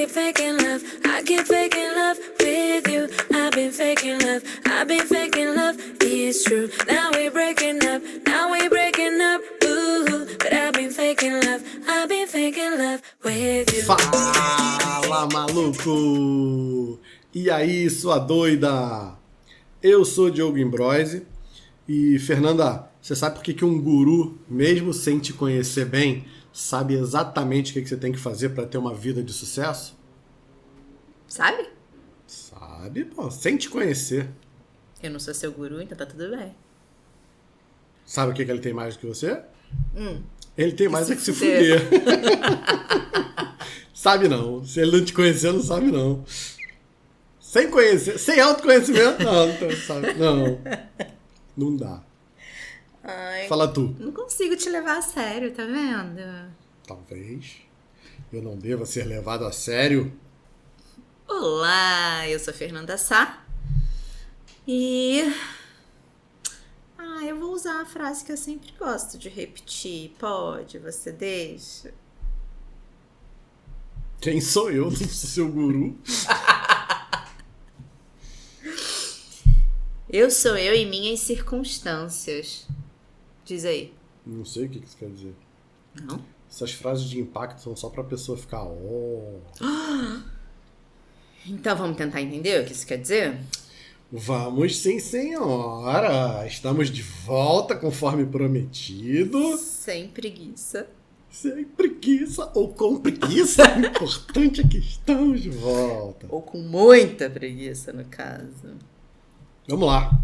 keep faking love. I keep faking love with you. I've been faking love. I've been faking love. It's true. Now we're breaking up. Now we're breaking up. Ooh, but I've been faking love. I've been faking love with you. Fala, maluco! E aí, sua doida? Eu sou Diogo Imbroise e, Fernanda, você sabe por que um guru, mesmo sem te conhecer bem, sabe exatamente o que você tem que fazer para ter uma vida de sucesso? Sabe? Sabe, pô, sem te conhecer. Eu não sou seu guru, então tá tudo bem. Sabe o que ele tem mais do que você? Ele tem mais é que se fuder. fuder. Sabe não. Se ele não te conhecer, não sabe não. Sem conhecer, sem autoconhecimento, não sabe. Não dá. Ai, Fala tu. não consigo te levar a sério, tá vendo? Talvez eu não deva ser levado a sério. Olá, eu sou Fernanda Sá. E... eu vou usar a frase que eu sempre gosto de repetir. Pode, você deixa? Quem sou eu? Não sou seu guru. Eu sou eu em minhas circunstâncias. Diz aí. Não sei o que isso quer dizer. Não? Essas frases de impacto são só pra pessoa ficar... Então vamos tentar entender o que isso quer dizer? Vamos sim, senhora. Estamos de volta conforme prometido. Sem preguiça. Sem preguiça ou com preguiça. O importante é que estamos de volta. Ou com muita preguiça, no caso. Vamos lá.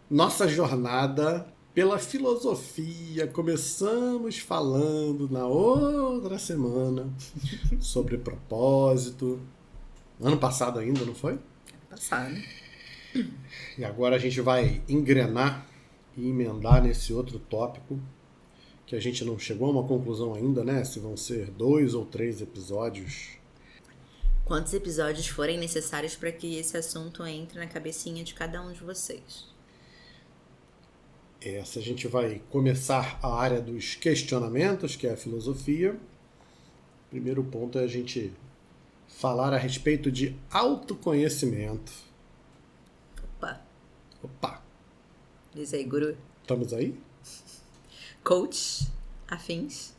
Nossa jornada pela filosofia. Começamos falando na outra semana sobre propósito. Ano passado ainda, não foi? Passado. E agora a gente vai engrenar e emendar nesse outro tópico, que a gente não chegou a uma conclusão ainda, né? Se vão ser 2 ou 3 episódios. Quantos episódios forem necessários para que esse assunto entre na cabecinha de cada um de vocês? Essa a gente vai começar a área dos questionamentos, que é a filosofia. O primeiro ponto é a gente falar a respeito de autoconhecimento. Opa! Diz aí, guru. Estamos aí? Coach, afins.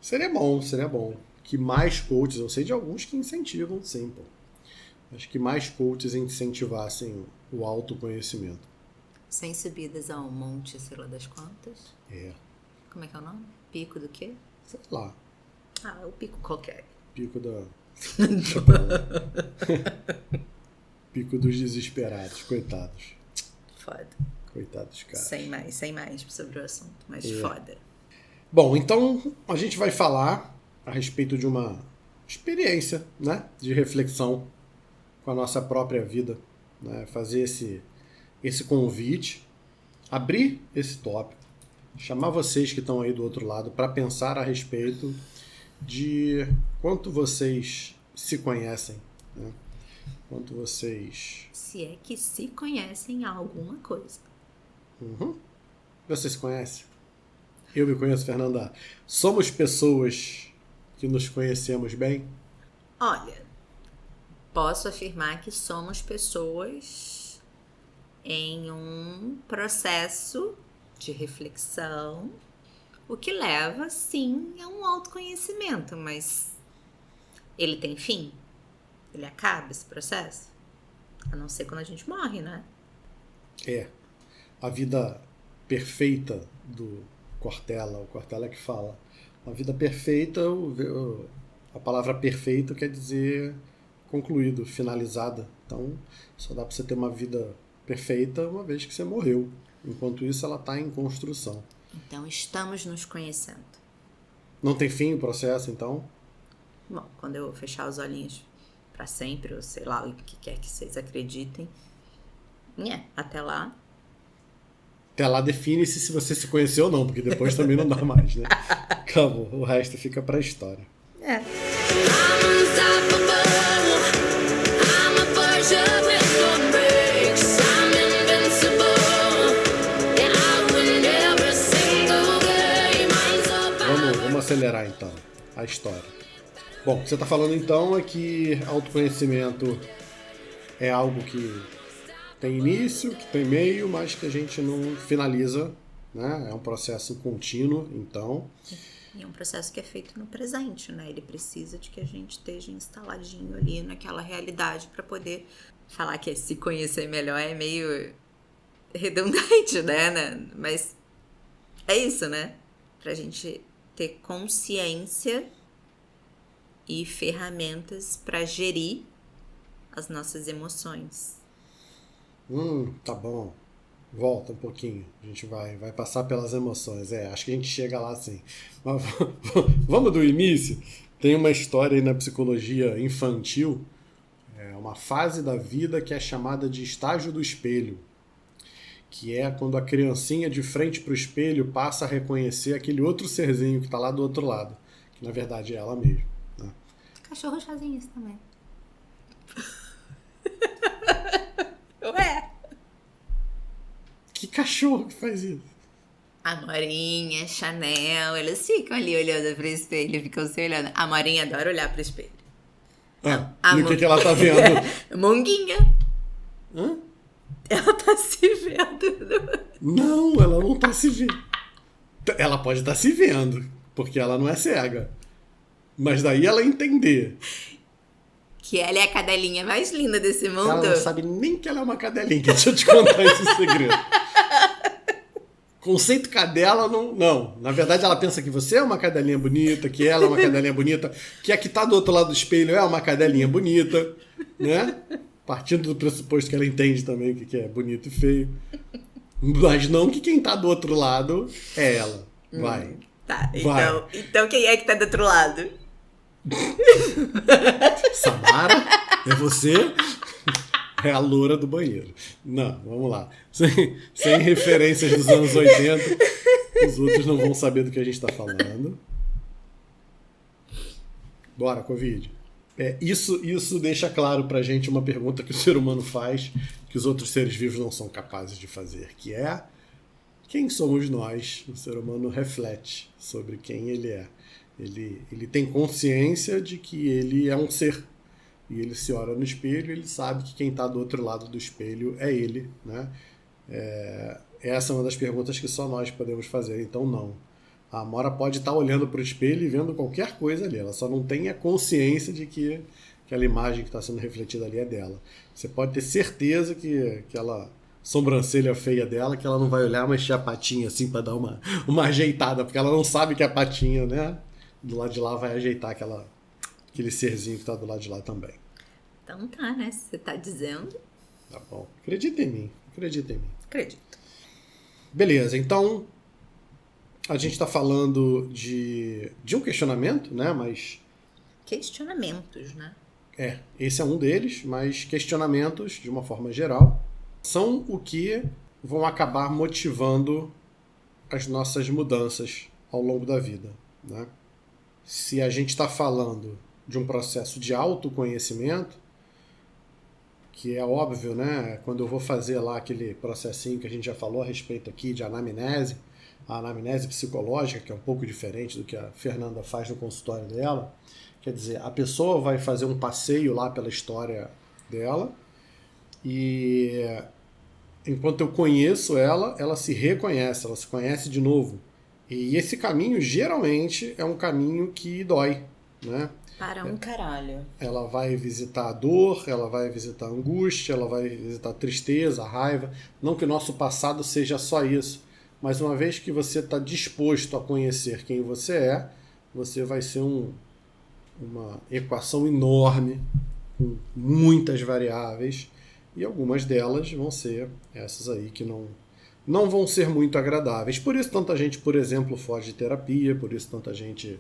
Seria bom. Que mais coaches, eu sei de alguns que incentivam, sim, pô. Acho que mais coaches incentivassem o autoconhecimento. Sem subidas a um monte, sei lá das quantas. É. Como é que é o nome? Pico do quê? Sei lá. O pico qualquer. Pico da... Pico dos desesperados, coitados. Foda. Coitados, cara. Sem mais sobre o assunto, mas foda. Bom, então a gente vai falar a respeito de uma experiência, né, de reflexão com a nossa própria vida, né, fazer esse convite, abrir esse tópico, chamar vocês que estão aí do outro lado para pensar a respeito de quanto vocês se conhecem, né? Quanto vocês... Se é que se conhecem alguma coisa. Você se conhece? Eu me conheço, Fernanda. Somos pessoas que nos conhecemos bem? Olha, posso afirmar que somos pessoas em um processo de reflexão, o que leva, sim, a um autoconhecimento, mas ele tem fim? Ele acaba esse processo? A não ser quando a gente morre, né? A vida perfeita do Cortella, o Cortella que fala. A vida perfeita, a palavra perfeito quer dizer concluído, finalizada. Então, só dá para você ter uma vida perfeita uma vez que você morreu. Enquanto isso, ela está em construção. Então, estamos nos conhecendo. Não tem fim o processo, então? Bom, quando eu fechar os olhinhos para sempre, ou sei lá, o que quer que vocês acreditem, até lá. Até lá define-se se você se conheceu ou não, porque depois também não dá mais, né? Acabou, o resto fica pra história. Vamos acelerar então. a história. Bom, o que você está falando então é que autoconhecimento é algo que tem início, que tem meio, mas que a gente não finaliza, né? É um processo contínuo, então. E é um processo que é feito no presente, né? Ele precisa de que a gente esteja instaladinho ali naquela realidade para poder falar que se conhecer melhor é meio redundante, né? Mas é isso, né? Pra gente ter consciência e ferramentas para gerir as nossas emoções. Tá bom. Volta um pouquinho. A gente vai passar pelas emoções. Acho que a gente chega lá assim. Mas vamos do início. Tem uma história aí na psicologia infantil, uma fase da vida que é chamada de estágio do espelho, que é quando a criancinha de frente para o espelho passa a reconhecer aquele outro serzinho que está lá do outro lado, que na verdade é ela mesma. Né? Cachorros fazem isso também. Ué? Que cachorro que faz isso? Amorinha, Chanel, eles ficam ali olhando pro espelho, ficam se olhando. A Amorinha adora olhar pro espelho. E o que ela tá vendo? Monguinha. Hã? Ela tá se vendo. Não, ela não tá se vendo. Ela pode estar se vendo, porque ela não é cega. Mas daí ela entender que ela é a cadelinha mais linda desse mundo. Ela não sabe nem que ela é uma cadelinha. Deixa eu te contar esse segredo. Conceito cadela, não. Na verdade, ela pensa que você é uma cadelinha bonita, que ela é uma cadelinha bonita, que a que tá do outro lado do espelho é uma cadelinha bonita, né? Partindo do pressuposto que ela entende também o que é bonito e feio. Mas não que quem tá do outro lado é ela. Vai. Tá, então quem é que tá do outro lado? Samara? É você? É a loura do banheiro. Não, vamos lá. Sem referências dos anos 80, os outros não vão saber do que a gente está falando. Bora, Covid. Isso deixa claro pra gente uma pergunta que o ser humano faz, que os outros seres vivos não são capazes de fazer, que é: quem somos nós? O ser humano reflete sobre quem ele é. Ele tem consciência de que ele é um ser. E ele se olha no espelho e ele sabe que quem está do outro lado do espelho é ele. Né? Essa é uma das perguntas que só nós podemos fazer. Então, não. A Amora pode estar olhando para o espelho e vendo qualquer coisa ali. Ela só não tem a consciência de que aquela imagem que está sendo refletida ali é dela. Você pode ter certeza que aquela sobrancelha feia dela, que ela não vai olhar, mexer a patinha assim para dar uma ajeitada, porque ela não sabe que a patinha, né, do lado de lá vai ajeitar aquele serzinho que está do lado de lá também. Então tá, né? Se você tá dizendo. Tá bom. Acredita em mim. Acredito. Beleza, então a gente está falando de um questionamento, né? Mas questionamentos, né? Esse é um deles, mas questionamentos, de uma forma geral, são o que vão acabar motivando as nossas mudanças ao longo da vida, né? Se a gente está falando de um processo de autoconhecimento, que é óbvio, né? Quando eu vou fazer lá aquele processinho que a gente já falou a respeito aqui de anamnese, a anamnese psicológica, que é um pouco diferente do que a Fernanda faz no consultório dela, quer dizer, a pessoa vai fazer um passeio lá pela história dela e enquanto eu conheço ela, ela se reconhece, ela se conhece de novo. E esse caminho, geralmente, é um caminho que dói, né? Para um caralho. Ela vai visitar a dor, ela vai visitar a angústia, ela vai visitar a tristeza, a raiva. Não que o nosso passado seja só isso, mas uma vez que você está disposto a conhecer quem você é, você vai ser uma equação enorme, com muitas variáveis, e algumas delas vão ser essas aí que não vão ser muito agradáveis. Por isso tanta gente, por exemplo, foge de terapia, por isso tanta gente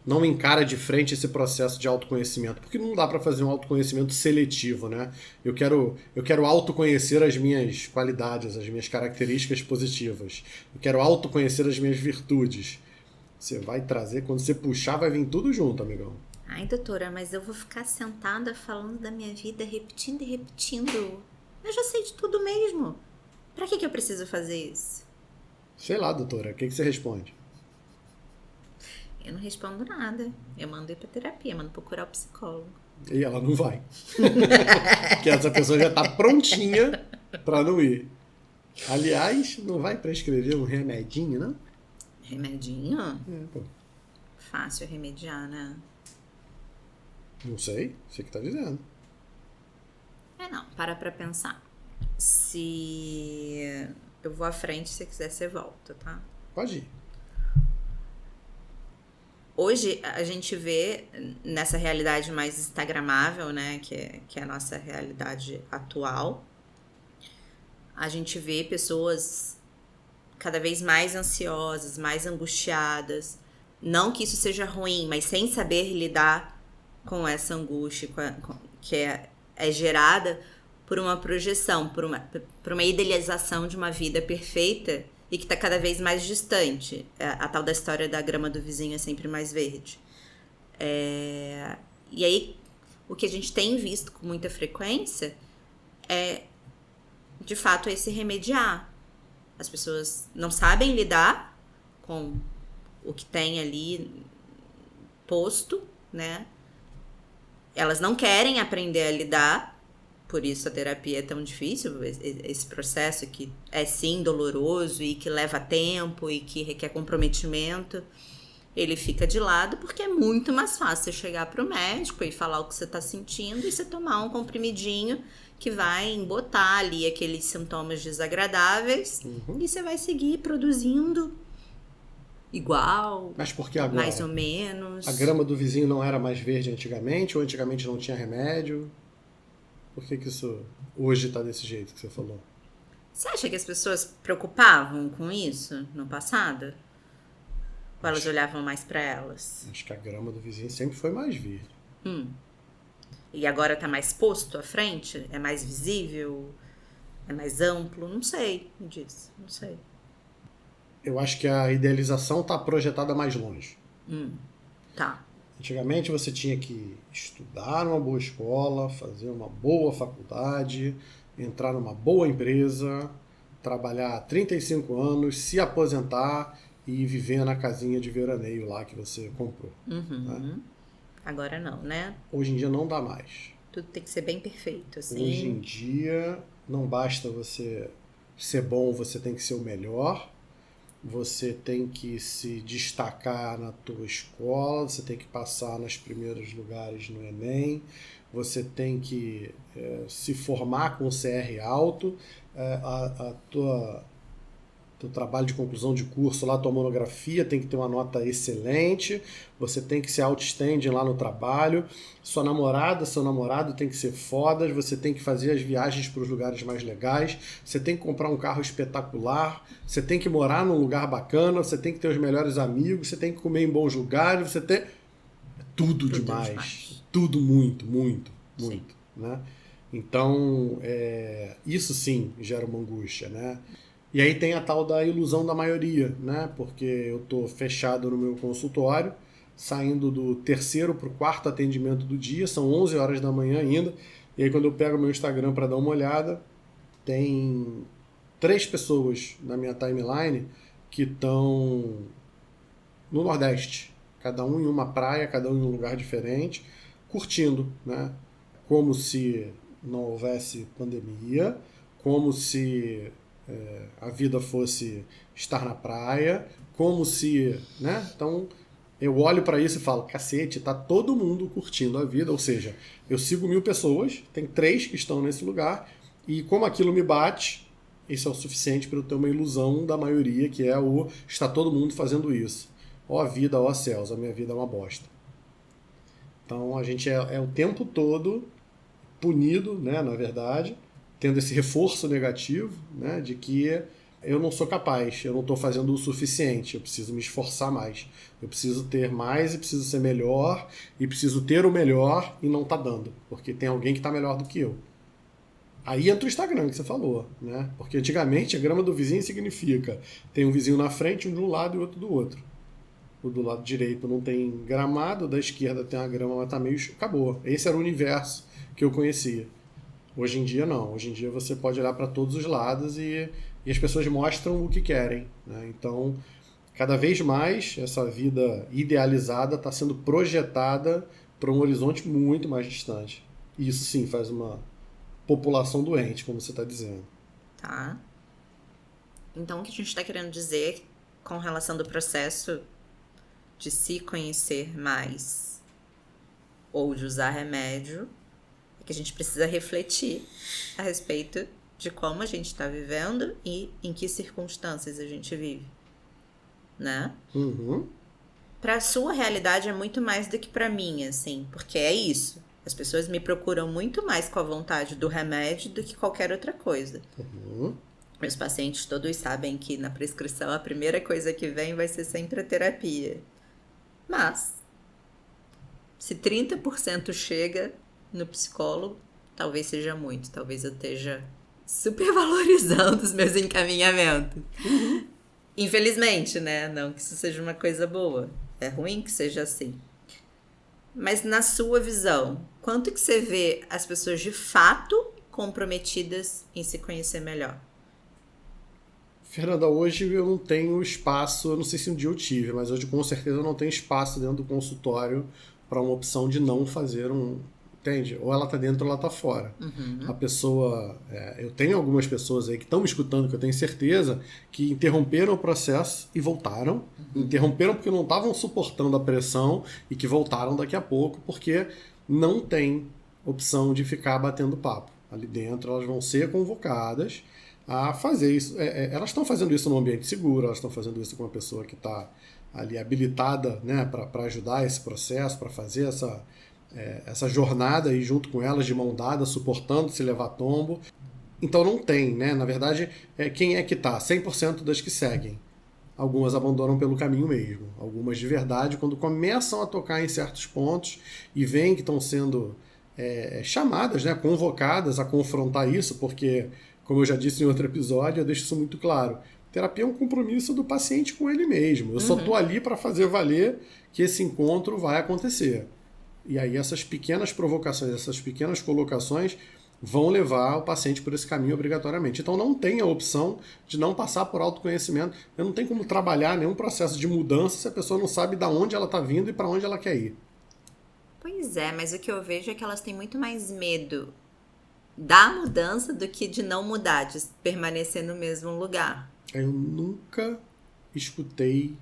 não encara de frente esse processo de autoconhecimento, porque não dá para fazer um autoconhecimento seletivo, né? Eu quero autoconhecer as minhas qualidades, as minhas características positivas. Eu quero autoconhecer as minhas virtudes. Você vai trazer, quando você puxar, vai vir tudo junto, amigão. Ai, doutora, mas eu vou ficar sentada falando da minha vida, repetindo e repetindo. Eu já sei de tudo mesmo. Pra que eu preciso fazer isso? Sei lá, doutora, o que você responde? Eu não respondo nada. Eu mando ir pra terapia, mando procurar o psicólogo. E ela não vai. Porque essa pessoa já tá prontinha pra não ir. Aliás, não vai prescrever um remedinho, não? Remedinho? Pô. Fácil remediar, né? Não sei, você que tá dizendo. Não, para pra pensar. Se eu vou à frente, se você quiser, você volta, tá? Pode ir. Hoje a gente vê nessa realidade mais instagramável, né, que é a nossa realidade atual, a gente vê pessoas cada vez mais ansiosas, mais angustiadas. Não que isso seja ruim, mas sem saber lidar com essa angústia que é gerada por uma projeção, por uma idealização de uma vida perfeita e que está cada vez mais distante. A tal da história da grama do vizinho é sempre mais verde. E aí, o que a gente tem visto com muita frequência é, de fato, esse remediar. As pessoas não sabem lidar com o que tem ali posto, né? Elas não querem aprender a lidar. Por isso a terapia é tão difícil, esse processo que é sim doloroso e que leva tempo e que requer comprometimento, ele fica de lado porque é muito mais fácil você chegar para o médico e falar o que você está sentindo e você tomar um comprimidinho que vai embotar ali aqueles sintomas desagradáveis e você vai seguir produzindo igual, Mas por que agora? mais ou menos. A grama do vizinho não era mais verde antigamente ou antigamente não tinha remédio? Por que isso hoje tá desse jeito que você falou? Você acha que as pessoas preocupavam com isso no passado? Ou elas olhavam mais para elas? Acho que a grama do vizinho sempre foi mais verde. E agora tá mais posto à frente? É mais visível? É mais amplo? Não sei, me diz. Não sei. Eu acho que a idealização tá projetada mais longe. Tá. Antigamente você tinha que estudar numa boa escola, fazer uma boa faculdade, entrar numa boa empresa, trabalhar 35 anos, se aposentar e viver na casinha de veraneio lá que você comprou. Né? Agora não, né? Hoje em dia não dá mais. Tudo tem que ser bem perfeito, assim. Hoje em dia não basta você ser bom, você tem que ser o melhor. Você tem que se destacar na tua escola, você tem que passar nos primeiros lugares no Enem, você tem que se formar com CR alto, teu trabalho de conclusão de curso lá, tua monografia tem que ter uma nota excelente, você tem que ser outstanding lá no trabalho, sua namorada, seu namorado tem que ser fodas, você tem que fazer as viagens para os lugares mais legais, você tem que comprar um carro espetacular, você tem que morar num lugar bacana, você tem que ter os melhores amigos, você tem que comer em bons lugares, você tem... Tudo demais. Tudo muito, muito, muito. Né? Então, isso sim gera uma angústia, né? E aí tem a tal da ilusão da maioria, né? Porque eu tô fechado no meu consultório, saindo do 3º para o 4º atendimento do dia, são 11 horas da manhã ainda, e aí quando eu pego o meu Instagram para dar uma olhada, tem 3 pessoas na minha timeline que estão no Nordeste, cada um em uma praia, cada um em um lugar diferente, curtindo, né? Como se não houvesse pandemia, como se a vida fosse estar na praia, como se, né? Então eu olho para isso e falo, cacete, tá todo mundo curtindo a vida, ou seja, eu sigo 1000 pessoas, tem 3 que estão nesse lugar, e como aquilo me bate, isso é o suficiente para eu ter uma ilusão da maioria, que é o está todo mundo fazendo isso. Ó vida, ó céus, a minha vida é uma bosta. Então a gente é o tempo todo punido, né, na verdade, tendo esse reforço negativo, né, de que eu não sou capaz, eu não estou fazendo o suficiente, eu preciso me esforçar mais, eu preciso ter mais e preciso ser melhor, e preciso ter o melhor e não tá dando, porque tem alguém que está melhor do que eu. Aí entra o Instagram que você falou, né? Porque antigamente a grama do vizinho significa tem um vizinho na frente, um de um lado e outro do outro. O do lado direito não tem gramado, da esquerda tem uma grama, mas tá meio... Acabou. Esse era o universo que eu conhecia. Hoje em dia não. Hoje em dia você pode olhar para todos os lados e as pessoas mostram o que querem, né? Então, Cada vez mais essa vida idealizada está sendo projetada para um horizonte muito mais distante. E isso sim faz uma população doente, como você está dizendo. Tá? Então, o que a gente está querendo dizer com relação do processo de se conhecer mais ou de usar remédio é que a gente precisa refletir a respeito de como a gente está vivendo e em que circunstâncias a gente vive, né? Uhum. Para a sua realidade é muito mais do que para mim, assim, porque é isso. As pessoas me procuram muito mais com a vontade do remédio do que qualquer outra coisa. Uhum. Meus pacientes todos sabem que na prescrição a primeira coisa que vem vai ser sempre a terapia. Mas, se 30% chega no psicólogo, talvez seja muito. Talvez eu esteja supervalorizando os meus encaminhamentos. Infelizmente, né? Não que isso seja uma coisa boa. É ruim que seja assim. Mas na sua visão, quanto que você vê as pessoas de fato comprometidas em se conhecer melhor? Fernanda, hoje eu não tenho espaço, eu não sei se um dia eu tive, mas hoje com certeza eu não tenho espaço dentro do consultório para uma opção de não fazer um... Entende? Ou ela tá dentro ou ela tá fora. Uhum. A pessoa... eu tenho algumas pessoas aí que estão me escutando, que eu tenho certeza, que interromperam o processo e voltaram. Interromperam porque não estavam suportando a pressão e que voltaram daqui a pouco, porque não tem opção de ficar batendo papo. Ali dentro elas vão ser convocadas a fazer isso. Elas estão fazendo isso num ambiente seguro, elas estão fazendo isso com uma pessoa que está ali habilitada, né, para ajudar esse processo, para fazer essa jornada aí junto com elas, de mão dada, suportando se levar tombo. Então não tem, né? Na verdade, quem é que tá? 100% das que seguem. Algumas abandonam pelo caminho mesmo. Algumas de verdade, quando começam a tocar em certos pontos e veem que estão sendo chamadas, né, convocadas a confrontar isso, porque, como eu já disse em outro episódio, eu deixo isso muito claro. Terapia é um compromisso do paciente com ele mesmo. Eu só tô ali para fazer valer que esse encontro vai acontecer. E aí essas pequenas provocações, essas pequenas colocações vão levar o paciente por esse caminho obrigatoriamente. Então não tem a opção de não passar por autoconhecimento. Eu não tenho como trabalhar nenhum processo de mudança se a pessoa não sabe de onde ela está vindo e para onde ela quer ir. Pois é, mas o que eu vejo é que elas têm muito mais medo da mudança do que de não mudar, de permanecer no mesmo lugar. Eu nunca escutei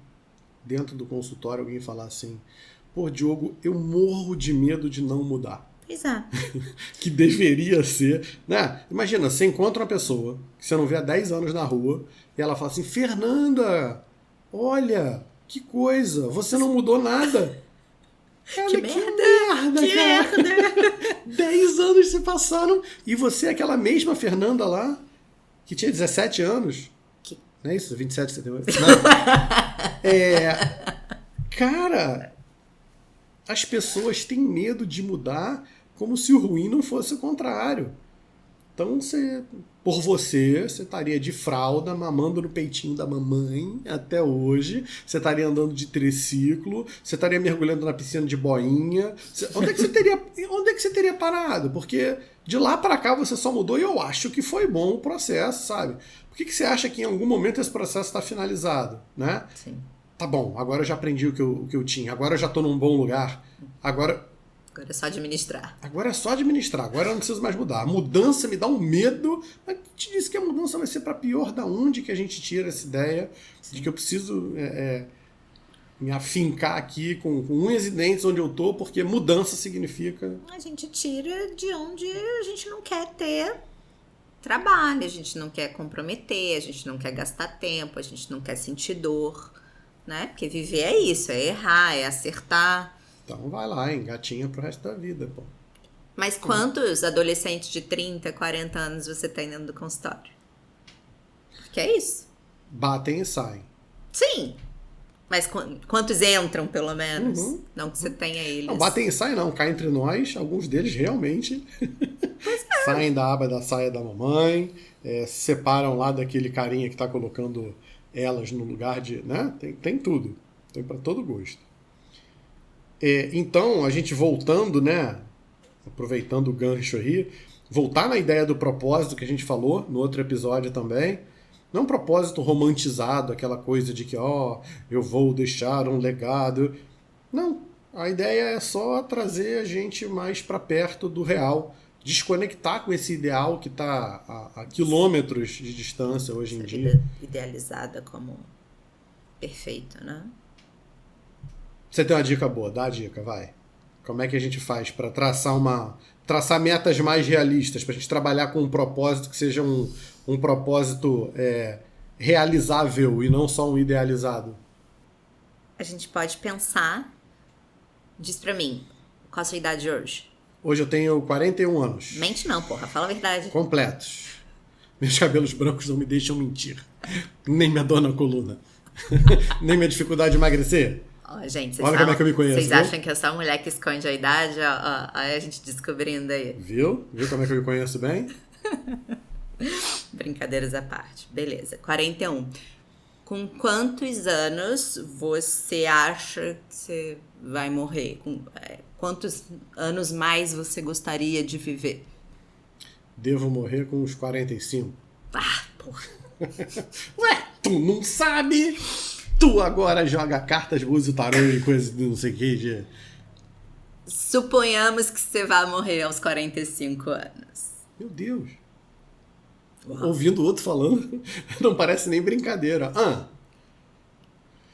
dentro do consultório alguém falar assim: pô, Diogo, eu morro de medo de não mudar. Pois é. Que deveria ser, né? Imagina, você encontra uma pessoa que você não vê há 10 anos na rua e ela fala assim: Fernanda, olha, que coisa, você não mudou nada. Cara, Que merda, que cara. merda. 10 anos se passaram e você é aquela mesma Fernanda lá, que tinha 17 anos. Não é isso? 27, 78? Não. Cara, as pessoas têm medo de mudar como se o ruim não fosse o contrário. Então, você estaria de fralda, mamando no peitinho da mamãe até hoje. Você estaria andando de triciclo. Você estaria mergulhando na piscina de boinha. Onde é que você teria parado? Porque de lá para cá você só mudou e eu acho que foi bom o processo, sabe? Por que você acha que em algum momento esse processo está finalizado, né? Sim. Tá bom, agora eu já aprendi o que eu tinha. Agora eu já estou num bom lugar. Agora é só administrar. Agora é só administrar, agora eu não preciso mais mudar. A mudança me dá um medo, mas te disse que a mudança vai ser para pior. Da onde que a gente tira essa ideia de que eu preciso me afincar aqui com unhas e dentes onde eu tô, porque mudança significa... A gente tira de onde a gente não quer ter trabalho, a gente não quer comprometer, a gente não quer gastar tempo, a gente não quer sentir dor, né? Porque viver é isso, é errar, é acertar. Então vai lá, engatinha pro resto da vida, pô. Mas quantos adolescentes de 30, 40 anos você tem dentro do consultório? Porque é isso. Batem e saem. Sim. Mas quantos entram, pelo menos? Não que você tenha eles. Não, batem e saem não, cá entre nós, alguns deles realmente saem da aba da saia da mamãe, se separam lá daquele carinha que tá colocando elas no lugar de... né? Tem tudo. Tem para todo gosto. Então, a gente voltando, né, aproveitando o gancho aí, voltar na ideia do propósito que a gente falou no outro episódio também, Não é um propósito romantizado, aquela coisa de que, eu vou deixar um legado. Não, a ideia é só trazer a gente mais para perto do real, desconectar com esse ideal que está a quilômetros de distância hoje em Essa dia. vida idealizada como perfeita, né? Você tem uma dica boa, dá a dica, vai. Como é que a gente faz para traçar metas mais realistas, para a gente trabalhar com um propósito que seja um propósito realizável e não só um idealizado? A gente pode pensar. Diz pra mim, qual a sua idade hoje? Hoje eu tenho 41 anos. Mente não, porra, fala a verdade. Completos. Meus cabelos brancos não me deixam mentir. Nem minha dor na coluna. Nem minha dificuldade de emagrecer. Ó, gente, Olha como é que eu me conheço, vocês viu? acham que é só mulher que esconde a idade? Ó, a gente descobrindo aí. Viu? Viu como é que eu me conheço bem? Brincadeiras à parte. Beleza, 41. Com quantos anos você acha que você vai morrer? Quantos anos mais você gostaria de viver? Devo morrer com uns 45. Ah, porra. Ué, tu não sabe? Tu agora joga cartas, búzios, tarô e coisa de não sei o que. Suponhamos que você vai morrer aos 45 anos. Meu Deus. Uau. Ouvindo o outro falando, não parece nem brincadeira.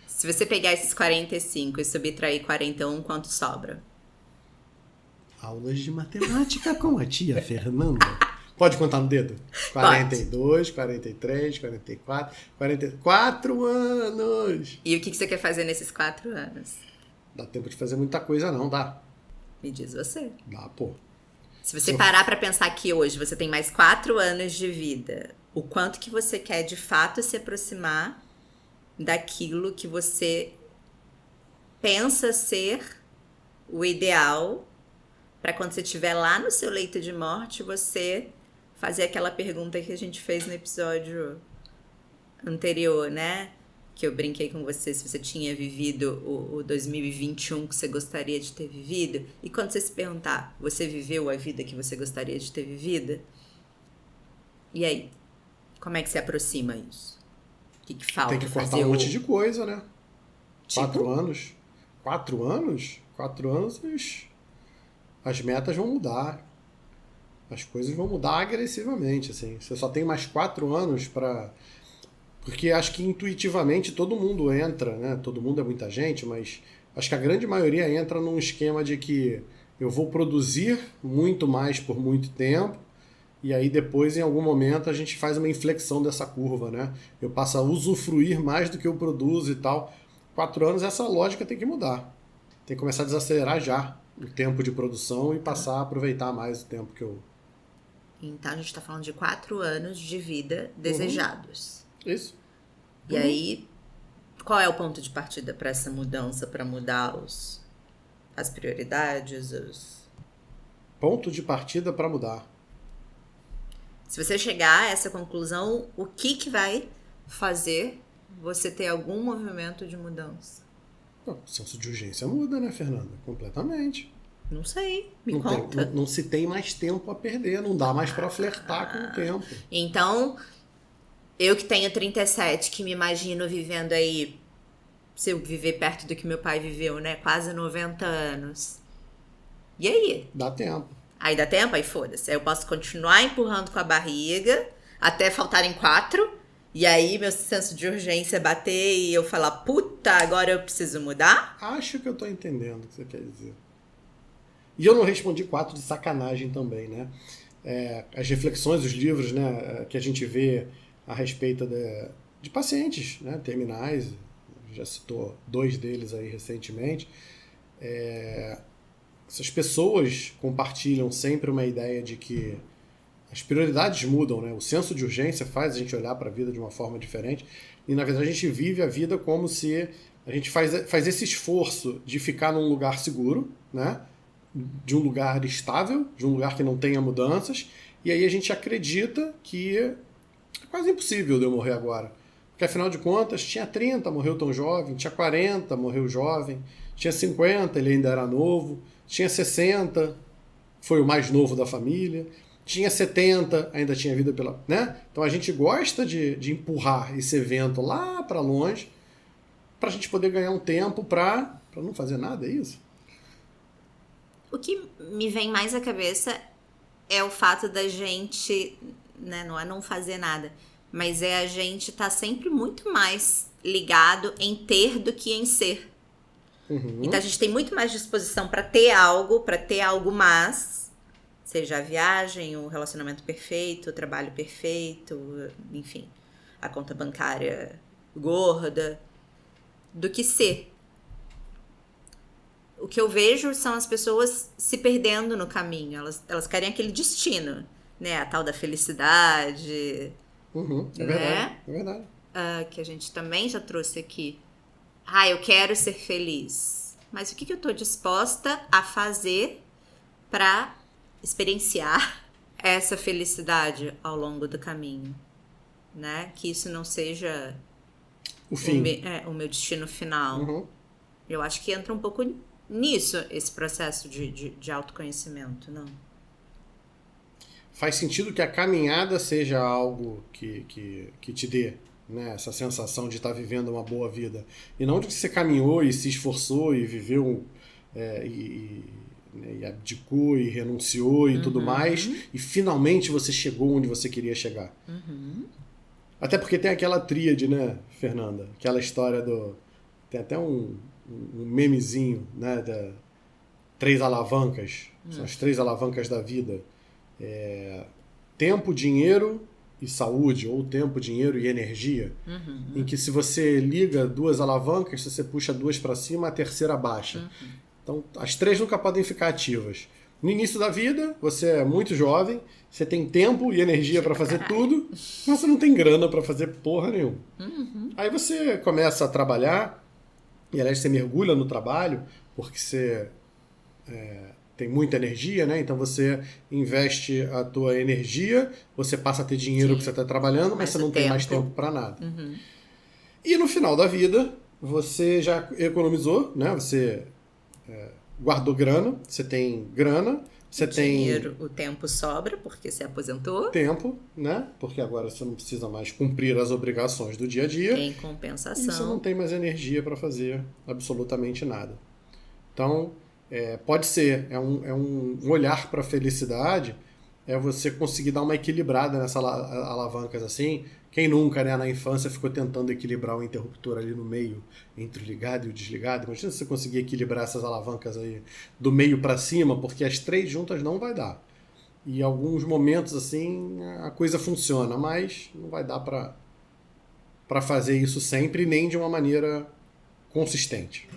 Se você pegar esses 45 e subtrair 41, quanto sobra? Aulas de matemática com a tia Fernanda. Pode contar no dedo? 42, 43, 44, 44 anos. E o que você quer fazer nesses 4 anos? Dá tempo de fazer muita coisa não, dá? Me diz você. Dá, pô. Se você parar pra pensar que hoje você tem mais 4 anos de vida, o quanto que você quer de fato se aproximar daquilo que você pensa ser o ideal para quando você estiver lá no seu leito de morte, você fazer aquela pergunta que a gente fez no episódio anterior, né? Que eu brinquei com você se você tinha vivido o 2021 que você gostaria de ter vivido. E quando você se perguntar, você viveu a vida que você gostaria de ter vivido? E aí? Como é que se aproxima isso? O que falta? Tem que cortar fazer um monte de coisa, né? Tipo? 4 anos. 4 anos? 4 anos as metas vão mudar. As coisas vão mudar agressivamente, assim. Você só tem mais 4 anos para... Porque acho que intuitivamente todo mundo entra, né? Todo mundo é muita gente, mas acho que a grande maioria entra num esquema de que eu vou produzir muito mais por muito tempo e aí depois, em algum momento, a gente faz uma inflexão dessa curva, né? Eu passo a usufruir mais do que eu produzo e tal. 4 anos, essa lógica tem que mudar. Tem que começar a desacelerar já o tempo de produção e passar a aproveitar mais o tempo que eu... Então a gente tá falando de 4 anos de vida desejados. Isso. E aí, qual é o ponto de partida para essa mudança, para mudar as prioridades? Ponto de partida para mudar. Se você chegar a essa conclusão, o que vai fazer você ter algum movimento de mudança? O senso de urgência muda, né, Fernanda? Completamente. Não sei, me Não, conta. não se tem mais tempo a perder, não dá mais para flertar com o tempo. Então, eu que tenho 37, que me imagino vivendo aí, se eu viver perto do que meu pai viveu, né? Quase 90 anos. E aí? Dá tempo. Aí dá tempo? Aí foda-se. Aí eu posso continuar empurrando com a barriga até faltarem 4. E aí meu senso de urgência bater e eu falar, puta, agora eu preciso mudar? Acho que eu tô entendendo o que você quer dizer. E eu não respondi 4 de sacanagem também, né? As reflexões, os livros, né, que a gente vê a respeito de pacientes, né, terminais, já citou 2 deles aí recentemente, essas pessoas compartilham sempre uma ideia de que as prioridades mudam, né? O senso de urgência faz a gente olhar para a vida de uma forma diferente e, na verdade, a gente vive a vida como se a gente faz esse esforço de ficar num lugar seguro, né? De um lugar estável, de um lugar que não tenha mudanças, e aí a gente acredita que é quase impossível de eu morrer agora. Porque, afinal de contas, tinha 30, morreu tão jovem, tinha 40, morreu jovem, tinha 50, ele ainda era novo, tinha 60, foi o mais novo da família. tinha 70, ainda tinha vida pela... né? Então a gente gosta de empurrar esse evento lá para longe para a gente poder ganhar um tempo para não fazer nada, é isso? O que me vem mais à cabeça é o fato da gente, né, não é não fazer nada, mas é a gente estar sempre muito mais ligado em ter do que em ser. Então a gente tem muito mais disposição para ter algo mais, seja a viagem, o relacionamento perfeito, o trabalho perfeito, enfim, a conta bancária gorda, do que ser. O que eu vejo são as pessoas se perdendo no caminho, elas querem aquele destino, né, a tal da felicidade, É né? verdade, é verdade. Que a gente também já trouxe aqui. Eu quero ser feliz. Mas o que eu tô disposta a fazer para experienciar essa felicidade ao longo do caminho, né? Que isso não seja O fim. o meu destino final. Eu acho que entra um pouco nisso, esse processo de autoconhecimento, não? Faz sentido que a caminhada seja algo que te dê, né, essa sensação de estar vivendo uma boa vida. E não de que você caminhou e se esforçou e viveu e abdicou e renunciou e tudo mais, e finalmente você chegou onde você queria chegar. Até porque tem aquela tríade, né, Fernanda? Aquela história do... Tem até um memezinho, né, da 3 alavancas. São as 3 alavancas da vida. Tempo, dinheiro e saúde, ou tempo, dinheiro e energia, em que se você liga 2 alavancas, se você puxa 2 para cima, a terceira baixa. Então, as 3 nunca podem ficar ativas. No início da vida, você é muito jovem, você tem tempo e energia para fazer tudo, mas você não tem grana para fazer porra nenhuma. Aí você começa a trabalhar, e aliás, você mergulha no trabalho, porque você tem muita energia, né? Então você investe a tua energia, você passa a ter dinheiro que você está trabalhando, mas você não tem mais tempo para nada. E no final da vida, você já economizou, né? Você guardou grana, você tem grana, você tem dinheiro, o tempo sobra porque você aposentou. Tempo, né? Porque agora você não precisa mais cumprir as obrigações do dia a dia. Em compensação. E você não tem mais energia para fazer absolutamente nada. Então, pode ser, é um olhar para a felicidade, é você conseguir dar uma equilibrada nessas alavancas assim. Quem nunca, né, na infância ficou tentando equilibrar o interruptor ali no meio, entre o ligado e o desligado. Imagina se você conseguir equilibrar essas alavancas aí do meio para cima, porque as 3 juntas não vai dar. E em alguns momentos assim a coisa funciona, mas não vai dar para fazer isso sempre, nem de uma maneira consistente.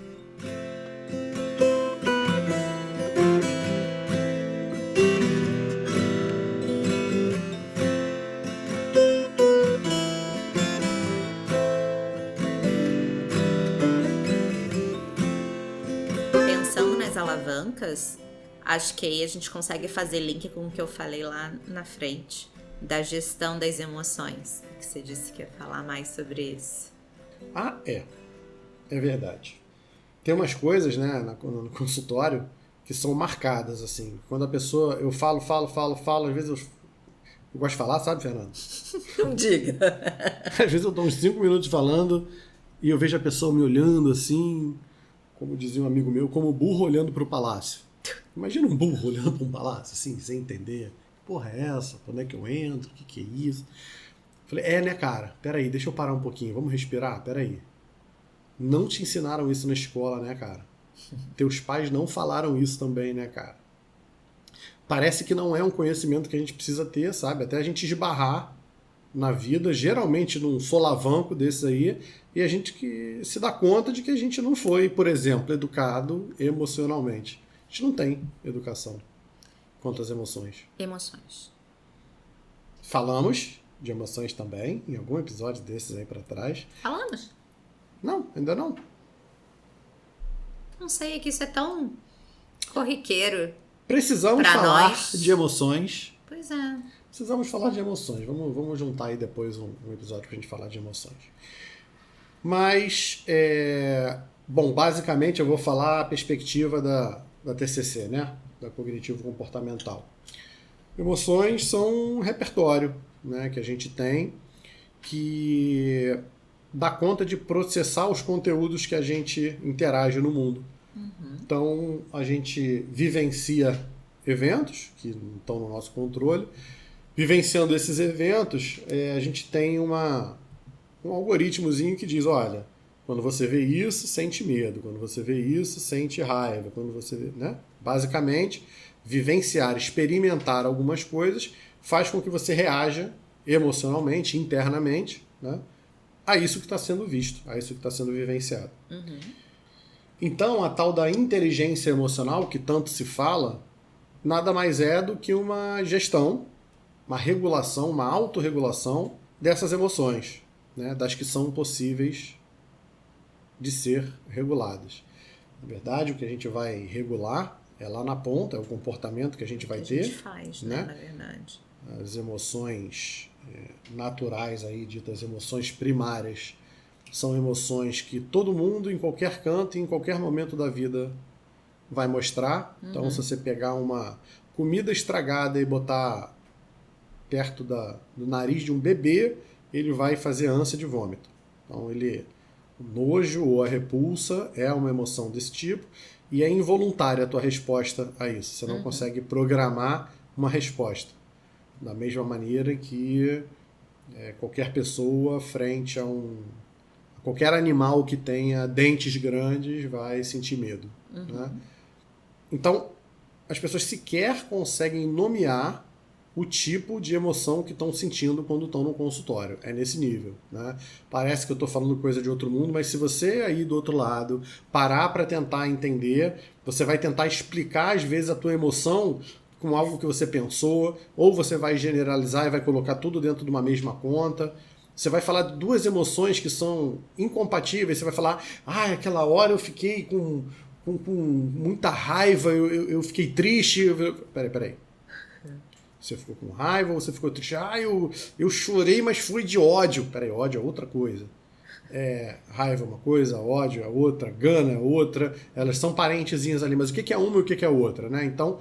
Alavancas, acho que aí a gente consegue fazer link com o que eu falei lá na frente, da gestão das emoções, que você disse que ia falar mais sobre isso. É verdade. Tem umas coisas, né, no consultório que são marcadas, assim. Quando a pessoa, eu falo, às vezes eu gosto de falar, sabe, Fernando? Não diga. Às vezes eu dou uns 5 minutos falando e eu vejo a pessoa me olhando assim, como dizia um amigo meu, como burro olhando para o palácio. Imagina um burro olhando para um palácio, assim, sem entender. Que porra é essa? Onde é que eu entro? O que é isso? Falei, né, cara? Peraí, deixa eu parar um pouquinho. Vamos respirar? Peraí. Não te ensinaram isso na escola, né, cara? Teus pais não falaram isso também, né, cara? Parece que não é um conhecimento que a gente precisa ter, sabe? Até a gente esbarrar na vida, geralmente num solavanco desses aí, e a gente que se dá conta de que a gente não foi, por exemplo, educado emocionalmente. A gente não tem educação quanto às emoções. Emoções. Falamos de emoções também, em algum episódio desses aí pra trás. Falamos? Não, ainda não. Não sei, é que isso é tão corriqueiro. Precisamos pra falar nós. de emoções. Pois é. Precisamos falar de emoções. Vamos juntar aí depois um episódio pra gente falar de emoções. Mas, bom, basicamente eu vou falar a perspectiva da TCC, né? Da cognitivo-comportamental. Emoções são um repertório, né, que a gente tem que dá conta de processar os conteúdos que a gente interage no mundo. Então, a gente vivencia eventos que não estão no nosso controle. Vivenciando esses eventos, a gente tem um algoritmozinho que diz, olha, quando você vê isso, sente medo. Quando você vê isso, sente raiva. Quando você vê, né? Basicamente, vivenciar, experimentar algumas coisas faz com que você reaja emocionalmente, internamente, né? A isso que está sendo visto, a isso que está sendo vivenciado. Então, a tal da inteligência emocional, que tanto se fala, nada mais é do que uma gestão, uma regulação, uma autorregulação dessas emoções, né? Das que são possíveis de ser reguladas. Na verdade, o que a gente vai regular é lá na ponta, é o comportamento que a gente vai ter. A gente faz, né? Na verdade. As emoções naturais, aí, ditas emoções primárias, são emoções que todo mundo, em qualquer canto, em qualquer momento da vida, vai mostrar. Então, se você pegar uma comida estragada e botar perto do nariz de um bebê, ele vai fazer ânsia de vômito. Então, o nojo ou a repulsa é uma emoção desse tipo e é involuntária a tua resposta a isso. Você não consegue programar uma resposta. Da mesma maneira que qualquer pessoa frente a qualquer animal que tenha dentes grandes vai sentir medo. Né? Então, as pessoas sequer conseguem nomear o tipo de emoção que estão sentindo quando estão no consultório. É nesse nível. Né? Parece que eu estou falando coisa de outro mundo, mas se você aí do outro lado parar para tentar entender, você vai tentar explicar às vezes a tua emoção com algo que você pensou, ou você vai generalizar e vai colocar tudo dentro de uma mesma conta. Você vai falar de duas emoções que são incompatíveis, você vai falar, aquela hora eu fiquei com muita raiva, eu fiquei triste. Peraí. Você ficou com raiva ou você ficou triste? Eu chorei, mas foi de ódio. Peraí, ódio é outra coisa. Raiva é uma coisa, ódio é outra, gana é outra. Elas são parentezinhas ali, mas o que é uma e o que é outra, né? Então,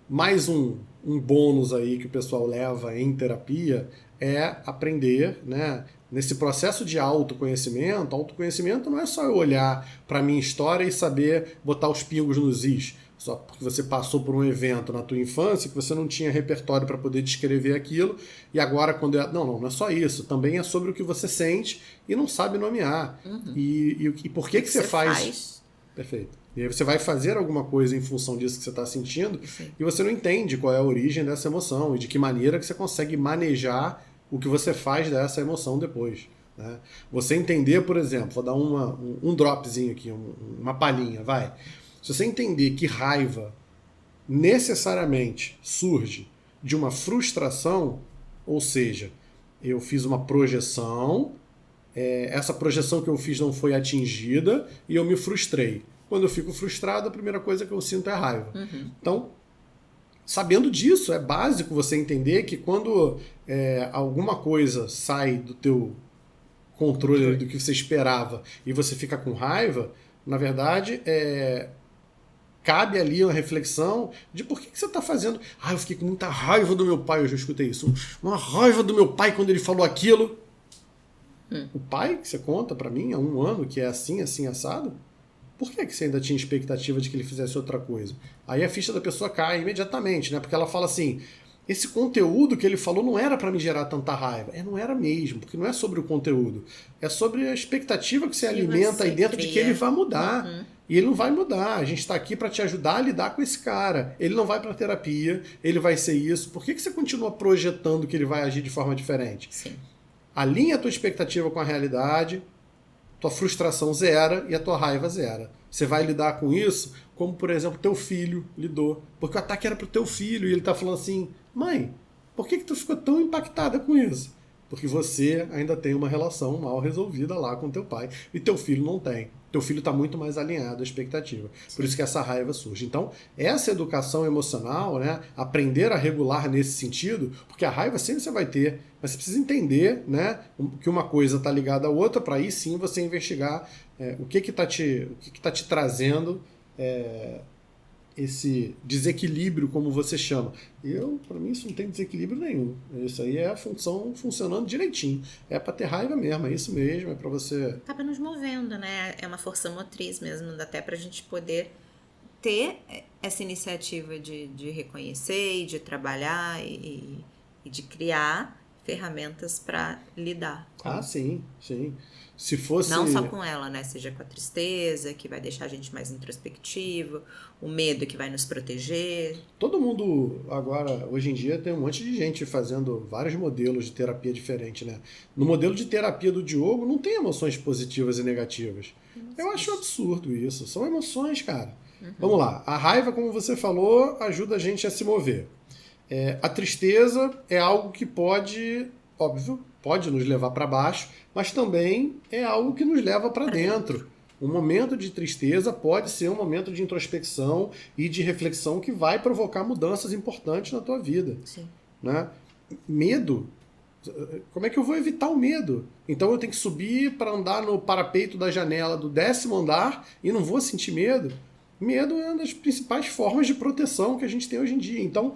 mais um bônus aí que o pessoal leva em terapia é aprender, né? Nesse processo de autoconhecimento não é só eu olhar para a minha história e saber botar os pingos nos is, só porque você passou por um evento na tua infância que você não tinha repertório para poder descrever aquilo, e agora quando não é só isso, também é sobre o que você sente e não sabe nomear. E por que você faz? Perfeito. E aí você vai fazer alguma coisa em função disso que você está sentindo. Sim. E você não entende qual é a origem dessa emoção e de que maneira que você consegue manejar o que você faz dessa emoção depois. Né? Você entender, por exemplo, vou dar um dropzinho aqui, uma palhinha, vai. Se você entender que raiva necessariamente surge de uma frustração, ou seja, eu fiz uma projeção, essa projeção que eu fiz não foi atingida e eu me frustrei. Quando eu fico frustrado, a primeira coisa que eu sinto é raiva. Então, sabendo disso, é básico você entender que quando alguma coisa sai do teu controle do que você esperava e você fica com raiva, na verdade, cabe ali uma reflexão de por que você está fazendo. Eu fiquei com muita raiva do meu pai, eu já escutei isso. Uma raiva do meu pai quando ele falou aquilo. O pai que você conta para mim há 1 ano que é assim, assado, por que você ainda tinha expectativa de que ele fizesse outra coisa? Aí a ficha da pessoa cai imediatamente, né? Porque ela fala assim, esse conteúdo que ele falou não era para me gerar tanta raiva. Não era mesmo, porque não é sobre o conteúdo. É sobre a expectativa que você alimenta aí dentro de que ele vai mudar. E ele não vai mudar. A gente está aqui para te ajudar a lidar com esse cara. Ele não vai para terapia, ele vai ser isso. Por que você continua projetando que ele vai agir de forma diferente? Sim. Alinha a tua expectativa com a realidade, tua frustração zera e a tua raiva zera. Você vai lidar com isso como, por exemplo, teu filho lidou. Porque o ataque era pro teu filho e ele tá falando assim, mãe, por que tu ficou tão impactada com isso? Porque você ainda tem uma relação mal resolvida lá com teu pai e teu filho não tem. Teu filho está muito mais alinhado à expectativa. Por isso que essa raiva surge. Então, essa educação emocional, né, aprender a regular nesse sentido, porque a raiva sempre você vai ter, mas você precisa entender, né, que uma coisa está ligada à outra, para aí sim você investigar o que está te trazendo esse desequilíbrio, como você chama. Para mim, isso não tem desequilíbrio nenhum. Isso aí é a função funcionando direitinho. É para ter raiva mesmo, é isso mesmo, é para você... Acaba nos movendo, né? É uma força motriz mesmo, até pra gente poder ter essa iniciativa de reconhecer e de trabalhar e de criar ferramentas para lidar com. Sim. Se fosse... Não só com ela, né? Seja com a tristeza, que vai deixar a gente mais introspectivo, o medo que vai nos proteger. Todo mundo agora, hoje em dia, tem um monte de gente fazendo vários modelos de terapia diferentes, né? No modelo de terapia do Diogo, não tem emoções positivas e negativas. Eu acho absurdo isso. São emoções, cara. Vamos lá. A raiva, como você falou, ajuda a gente a se mover. A tristeza é algo que pode, óbvio, pode nos levar para baixo, mas também é algo que nos leva para dentro. Um momento de tristeza pode ser um momento de introspecção e de reflexão que vai provocar mudanças importantes na tua vida. Sim. Né? Medo. Como é que eu vou evitar o medo? Então eu tenho que subir para andar no parapeito da janela do 10º andar e não vou sentir medo? Medo é uma das principais formas de proteção que a gente tem hoje em dia. Então,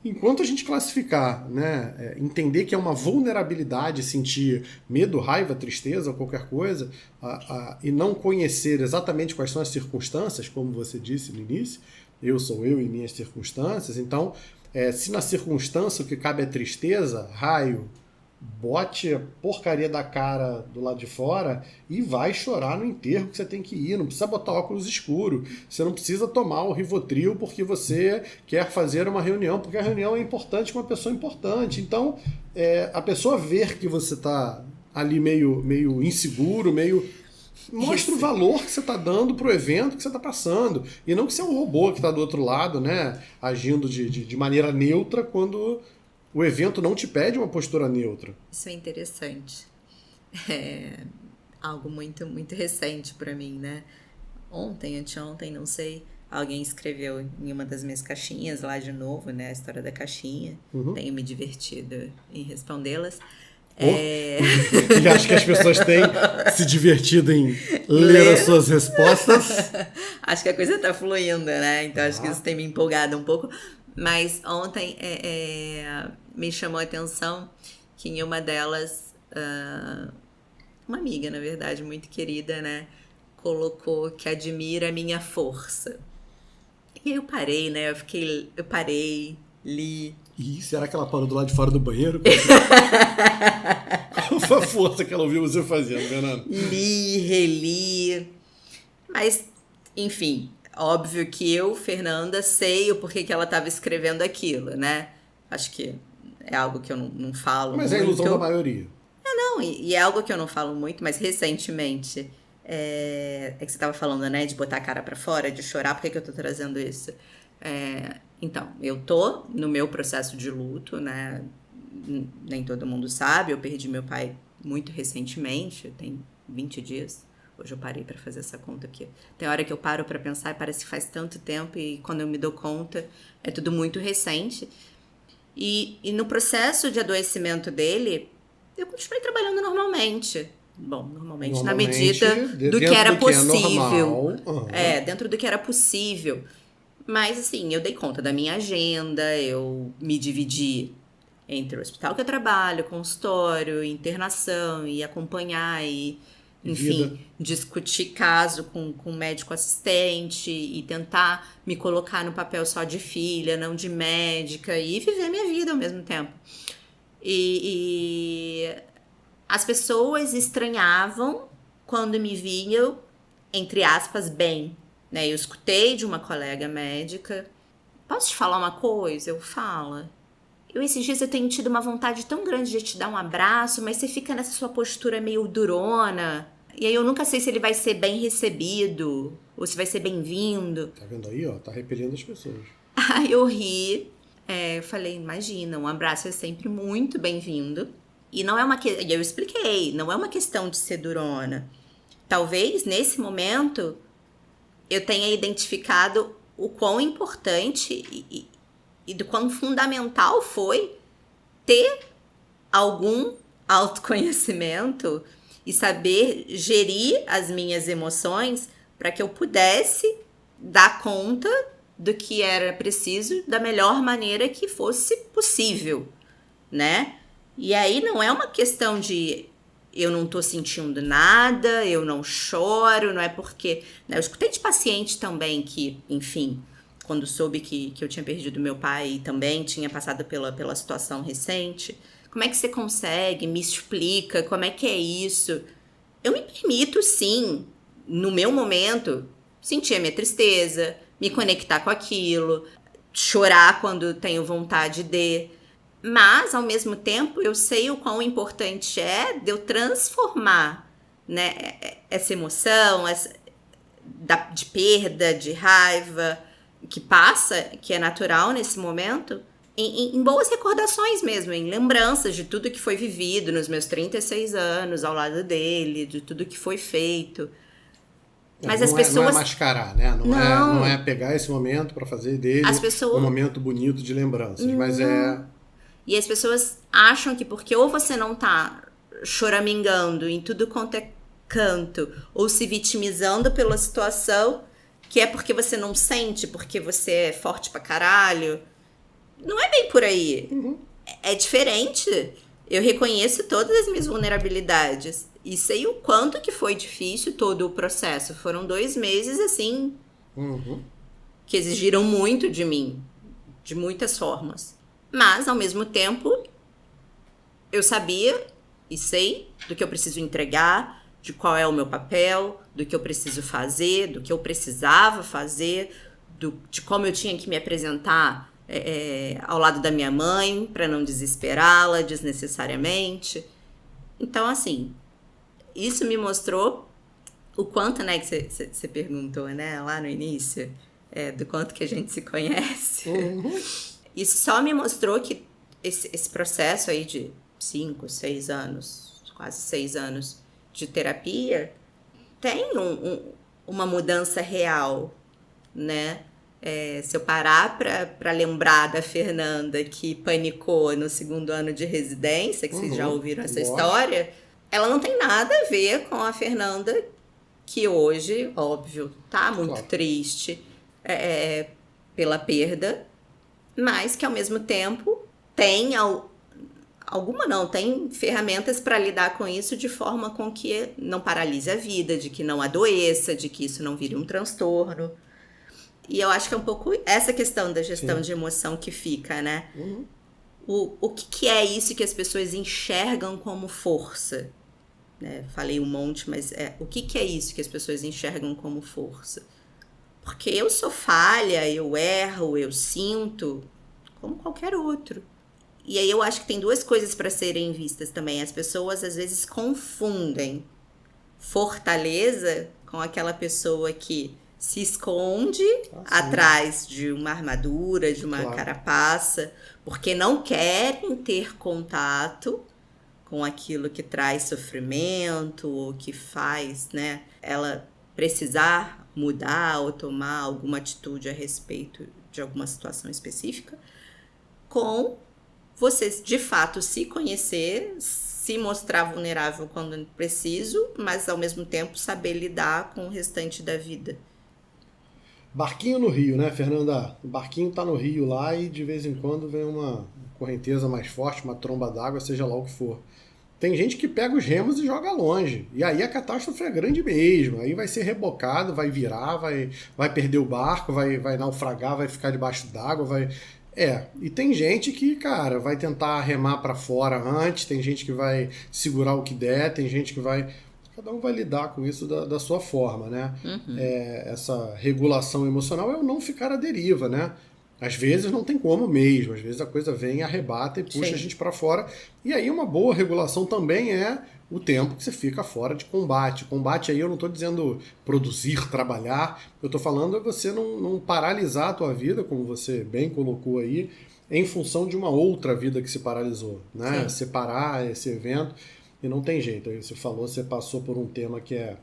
enquanto a gente classificar, né, entender que é uma vulnerabilidade sentir medo, raiva, tristeza ou qualquer coisa, e não conhecer exatamente quais são as circunstâncias, como você disse no início, eu sou eu e minhas circunstâncias, então, se na circunstância o que cabe é tristeza, raio, bote a porcaria da cara do lado de fora e vai chorar no enterro que você tem que ir. Não precisa botar óculos escuro. Você não precisa tomar o Rivotril porque você quer fazer uma reunião, porque a reunião é importante com uma pessoa importante. Então, a pessoa ver que você está ali meio inseguro, mostra o valor que você está dando pro evento que você está passando. E não que você é um robô que está do outro lado, né, agindo de maneira neutra quando o evento não te pede uma postura neutra. Isso é interessante. É algo muito, muito recente para mim, né? Ontem, anteontem, não sei, alguém escreveu em uma das minhas caixinhas lá de novo, né? A história da caixinha. Tenho me divertido em respondê-las. E acho que as pessoas têm se divertido em ler as suas respostas. Acho que a coisa tá fluindo, né? Então acho que isso tem me empolgado um pouco. Mas ontem me chamou a atenção que em uma delas, uma amiga, na verdade, muito querida, né, colocou que admira a minha força. E aí eu parei, né? Eu parei, li. Ih, será que ela parou do lado de fora do banheiro? Qual foi a força que ela ouviu você fazendo, Fernanda? Li, reli. Mas, enfim, óbvio que eu, Fernanda, sei o porquê que ela estava escrevendo aquilo, né? Acho que é algo que eu não falo muito. Mas é a ilusão da maioria. Não, e é algo que eu não falo muito, mas recentemente, que você estava falando, né, de botar a cara pra fora, de chorar. Por que eu tô trazendo isso? Então, eu tô no meu processo de luto, né? Nem todo mundo sabe, eu perdi meu pai muito recentemente, tem 20 dias. Hoje eu parei para fazer essa conta aqui. Tem hora que eu paro para pensar e parece que faz tanto tempo, e quando eu me dou conta é tudo muito recente. E no processo de adoecimento dele, eu continuei trabalhando normalmente. Bom, normalmente na medida do que era possível. Dentro do que era possível. Mas assim, eu dei conta da minha agenda, eu me dividi entre o hospital que eu trabalho, consultório, internação, e acompanhar, e enfim, discutir caso com médico assistente e tentar me colocar no papel só de filha, não de médica, e viver minha vida ao mesmo tempo. E as pessoas estranhavam quando me viam, entre aspas, bem, né? Eu escutei de uma colega médica: posso te falar uma coisa? Eu falo. Esses dias eu tenho tido uma vontade tão grande de te dar um abraço, mas você fica nessa sua postura meio durona. E aí eu nunca sei se ele vai ser bem recebido ou se vai ser bem-vindo. Tá vendo aí, ó? Tá repelindo as pessoas. Aí eu ri. Falei, imagina, um abraço é sempre muito bem-vindo. E não é e eu expliquei, não é uma questão de ser durona. Talvez, nesse momento, eu tenha identificado o quão importante e do quão fundamental foi ter algum autoconhecimento e saber gerir as minhas emoções para que eu pudesse dar conta do que era preciso da melhor maneira que fosse possível, né? E aí não é uma questão de eu não tô sentindo nada, eu não choro, não é porque... né? Eu escutei de paciente também que, enfim, quando soube que eu tinha perdido meu pai e também tinha passado pela situação recente, como é que você consegue? Me explica, como é que é isso? Eu me permito, sim, no meu momento, sentir a minha tristeza, me conectar com aquilo, chorar quando tenho vontade de... Mas, ao mesmo tempo, eu sei o quão importante é de eu transformar, né, essa emoção de perda, de raiva, que passa, que é natural nesse momento, em boas recordações mesmo, em lembranças de tudo que foi vivido nos meus 36 anos ao lado dele, de tudo que foi feito. Mas as pessoas... Não é mascarar, né? Não é pegar esse momento para fazer dele um momento bonito de lembranças, mas é... E as pessoas acham que porque ou você não tá choramingando em tudo quanto é canto, ou se vitimizando pela situação, que é porque você não sente, porque você é forte pra caralho. Não é bem por aí. É diferente. Eu reconheço todas as minhas vulnerabilidades. E sei o quanto que foi difícil todo o processo. Foram 2 meses, assim, que exigiram muito de mim. De muitas formas. Mas, ao mesmo tempo, eu sabia e sei do que eu preciso entregar, de qual é o meu papel, do que eu preciso fazer, do que eu precisava fazer, de como eu tinha que me apresentar ao lado da minha mãe, para não desesperá-la desnecessariamente. Então, assim, isso me mostrou o quanto, né, que você perguntou, né, lá no início, do quanto que a gente se conhece. Isso só me mostrou que esse processo aí de 5, 6 anos, quase 6 anos de terapia, tem uma mudança real, né? Se eu parar para lembrar da Fernanda que panicou no 2º ano de residência, que vocês já ouviram essa história, ela não tem nada a ver com a Fernanda que hoje, óbvio, tá muito triste pela perda, mas que ao mesmo tempo tem tem ferramentas para lidar com isso de forma com que não paralise a vida, de que não adoeça, de que isso não vire um transtorno. E eu acho que é um pouco essa questão da gestão de emoção que fica, né? O que é isso que as pessoas enxergam como força? Né? Falei um monte, mas o que é isso que as pessoas enxergam como força? Porque eu sou falha, eu erro, eu sinto, como qualquer outro. E aí eu acho que tem 2 coisas para serem vistas também. As pessoas às vezes confundem fortaleza com aquela pessoa que se esconde atrás de uma armadura, de uma carapaça, porque não querem ter contato com aquilo que traz sofrimento ou que faz, né, ela precisar mudar ou tomar alguma atitude a respeito de alguma situação específica, com você de fato se conhecer, se mostrar vulnerável quando preciso, mas ao mesmo tempo saber lidar com o restante da vida. Barquinho no rio, né, Fernanda? O barquinho tá no rio lá e de vez em quando vem uma correnteza mais forte, uma tromba d'água, seja lá o que for. Tem gente que pega os remos e joga longe. E aí a catástrofe é grande mesmo. Aí vai ser rebocado, vai virar, vai perder o barco, vai naufragar, vai ficar debaixo d'água, E tem gente que, cara, vai tentar remar para fora antes, tem gente que vai segurar o que der, tem gente que vai... Cada um vai lidar com isso da sua forma, né? Essa regulação emocional é o não ficar à deriva, né? Às vezes não tem como mesmo, às vezes a coisa vem, arrebata e puxa a gente para fora. E aí uma boa regulação também é o tempo que você fica fora de combate. Combate aí eu não estou dizendo produzir, trabalhar, eu estou falando é você não paralisar a tua vida, como você bem colocou aí, em função de uma outra vida que se paralisou, né? Separar esse evento e não tem jeito. Aí você falou, você passou por um tema que é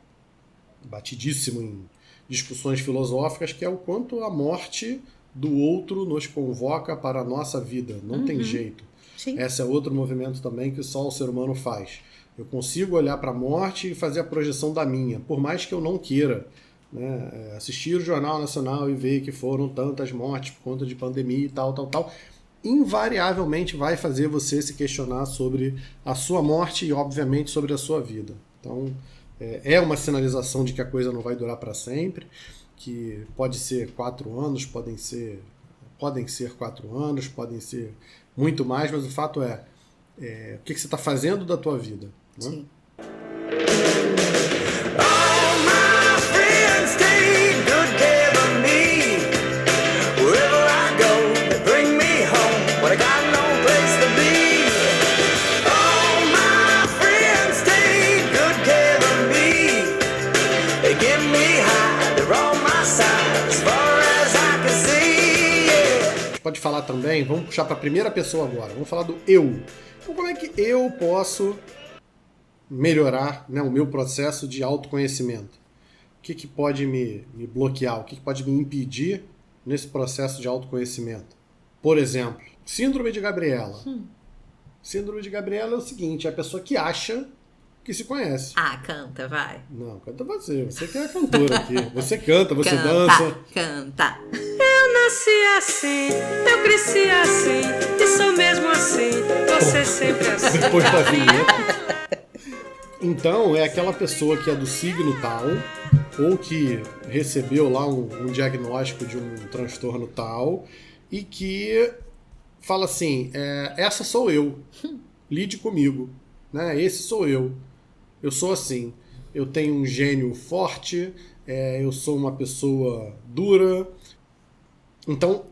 batidíssimo em discussões filosóficas, que é o quanto a morte do outro nos convoca para a nossa vida. Não tem jeito. Esse é outro movimento também que só o ser humano faz. Eu consigo olhar para a morte e fazer a projeção da minha, por mais que eu não queira. né? Assistir o Jornal Nacional e ver que foram tantas mortes por conta de pandemia e tal, invariavelmente vai fazer você se questionar sobre a sua morte e, obviamente, sobre a sua vida. Então, é uma sinalização de que a coisa não vai durar para sempre, que pode ser 4 anos, podem ser 4 anos, podem ser muito mais, mas o fato é o que você está fazendo da tua vida. Né? Sim. Pode falar também, vamos puxar para a primeira pessoa agora, vamos falar do eu. Então, como é que eu posso melhorar, né, o meu processo de autoconhecimento? O que pode me bloquear, o que pode me impedir nesse processo de autoconhecimento? Por exemplo, Síndrome de Gabriela. Síndrome de Gabriela é o seguinte, é a pessoa que acha que se conhece. Ah, canta, vai. Não, canta você que é a cantora aqui. Você canta, você Canta, dança. canta. Eu nasci assim, eu cresci assim, e sou mesmo assim, você sempre assim. Depois da vinheta. Então, é aquela pessoa que é do signo tal, ou que recebeu lá um diagnóstico de um transtorno tal, e que fala assim, essa sou eu, lide comigo, né? Esse sou eu sou assim, eu tenho um gênio forte, eu sou uma pessoa dura. Então,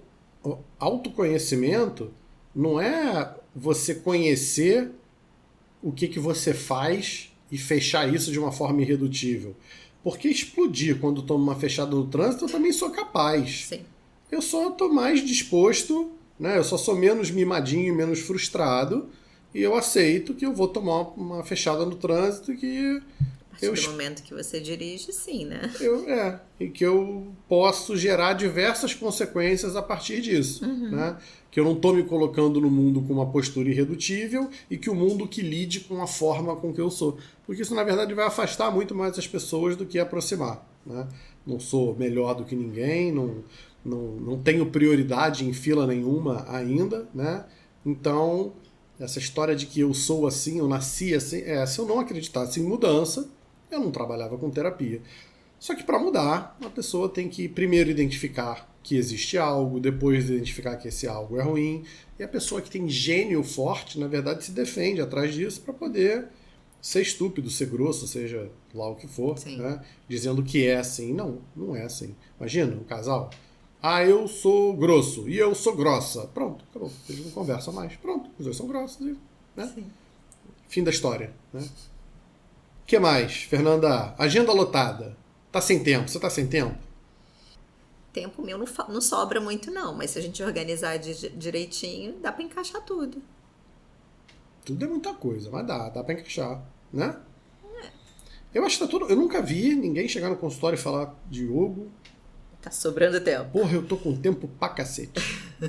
autoconhecimento não é você conhecer o que você faz e fechar isso de uma forma irredutível. Porque explodir quando tomo uma fechada no trânsito, eu também sou capaz. Sim. Eu só estou mais disposto, né? Eu só sou menos mimadinho e menos frustrado, e eu aceito que eu vou tomar uma fechada no trânsito e que A partir do momento que você dirige, sim, né? e que eu posso gerar diversas consequências a partir disso. Né? Que eu não estou me colocando no mundo com uma postura irredutível e que o mundo que lide com a forma com que eu sou. Porque isso, na verdade, vai afastar muito mais as pessoas do que aproximar. Né? Não sou melhor do que ninguém, não tenho prioridade em fila nenhuma ainda. Né? Então, essa história de que eu sou assim, eu nasci assim, se eu não acreditasse em mudança, eu não trabalhava com terapia. Só que para mudar, a pessoa tem que primeiro identificar que existe algo, depois identificar que esse algo é ruim. E a pessoa que tem gênio forte, na verdade, se defende atrás disso para poder ser estúpido, ser grosso, seja lá o que for, né? Dizendo que é assim. Não, não é assim. Imagina um casal. Eu sou grosso e eu sou grossa. Pronto, acabou. Eles não conversam mais. Pronto, os dois são grossos. Né? Sim. Fim da história. Né? O que mais, Fernanda? Agenda lotada. Tá sem tempo? Você tá sem tempo? Tempo meu não sobra muito, não. Mas se a gente organizar direitinho, dá pra encaixar tudo. Tudo é muita coisa, mas dá pra encaixar, né? Eu acho que tá tudo... Eu nunca vi ninguém chegar no consultório e falar, Diogo, Tá sobrando tempo. porra, eu tô com tempo pra cacete.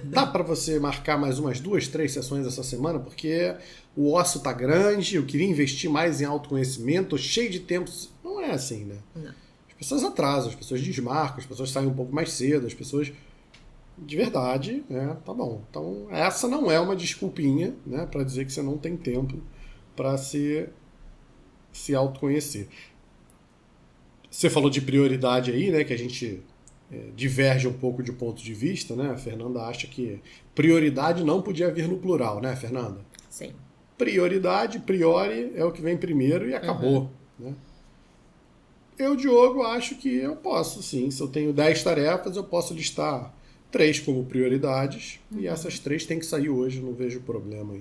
Dá pra você marcar mais umas 2, 3 sessões essa semana, porque o osso tá grande, eu queria investir mais em autoconhecimento, tô cheio de tempo. Não é assim, né? Não. As pessoas atrasam, as pessoas desmarcam, as pessoas saem um pouco mais cedo, as pessoas... De verdade, tá bom. Então, essa não é uma desculpinha, né, pra dizer que você não tem tempo pra se autoconhecer. Você falou de prioridade aí, né, que a gente diverge um pouco de ponto de vista, né? A Fernanda acha que prioridade não podia vir no plural, né, Fernanda? Sim. Prioridade, priori, é o que vem primeiro e acabou, né? Eu, Diogo, acho que eu posso, sim. Se eu tenho 10 tarefas, eu posso listar 3 como prioridades, e essas 3 têm que sair hoje, não vejo problema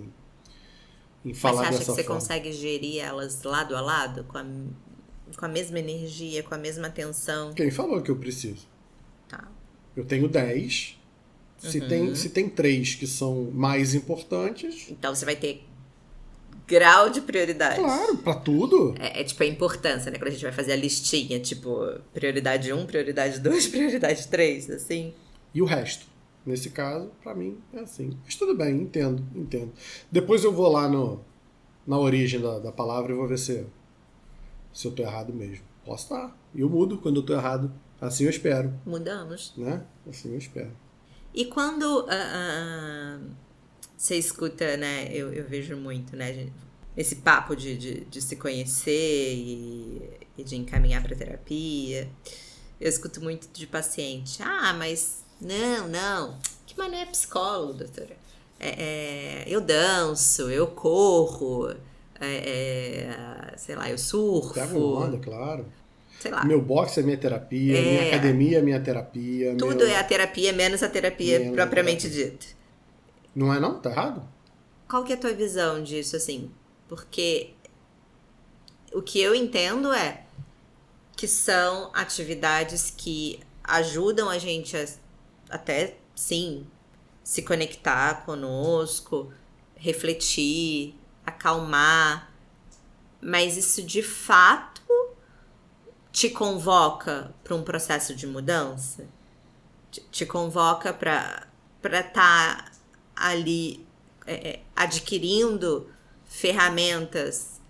em falar Mas você acha dessa que você forma. consegue gerir elas lado a lado, com a mesma energia, com a mesma atenção? Quem falou que eu preciso? Tá. Eu tenho 10. Se tem 3 que são mais importantes, Então você vai ter grau de prioridade. claro, pra tudo. É tipo a importância, né? Quando a gente vai fazer a listinha, tipo, prioridade 1, prioridade 2, prioridade 3, assim. E o resto. Nesse caso, pra mim, é assim. Mas tudo bem, entendo. Depois eu vou lá na origem da palavra e vou ver se eu tô errado mesmo. Posso estar. E eu mudo quando eu tô errado. Assim eu espero, Mudamos. né? Assim eu espero. E quando você escuta, né? Eu vejo muito, né? Esse papo de se conhecer e de encaminhar para terapia. Eu escuto muito de paciente. Mas não. Que mas não é psicólogo, doutora. Eu danço, eu corro, sei lá, eu surfo. Pega onda, claro. Sei lá. Meu boxe é minha terapia, minha academia é minha terapia. Tudo é a terapia, menos a terapia Menos propriamente a terapia. dita. Não é não? Tá errado? Qual que é a tua visão disso, assim? Porque o que eu entendo é que são atividades que ajudam a gente a até, sim, se conectar conosco, refletir, acalmar, mas isso de fato te convoca para um processo de mudança? Te convoca para estar ali adquirindo ferramentas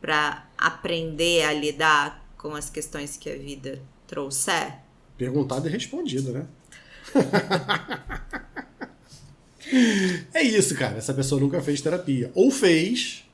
para aprender a lidar com as questões que a vida trouxer? Perguntado e respondido, né? É isso, cara. Essa pessoa nunca fez terapia. Ou fez,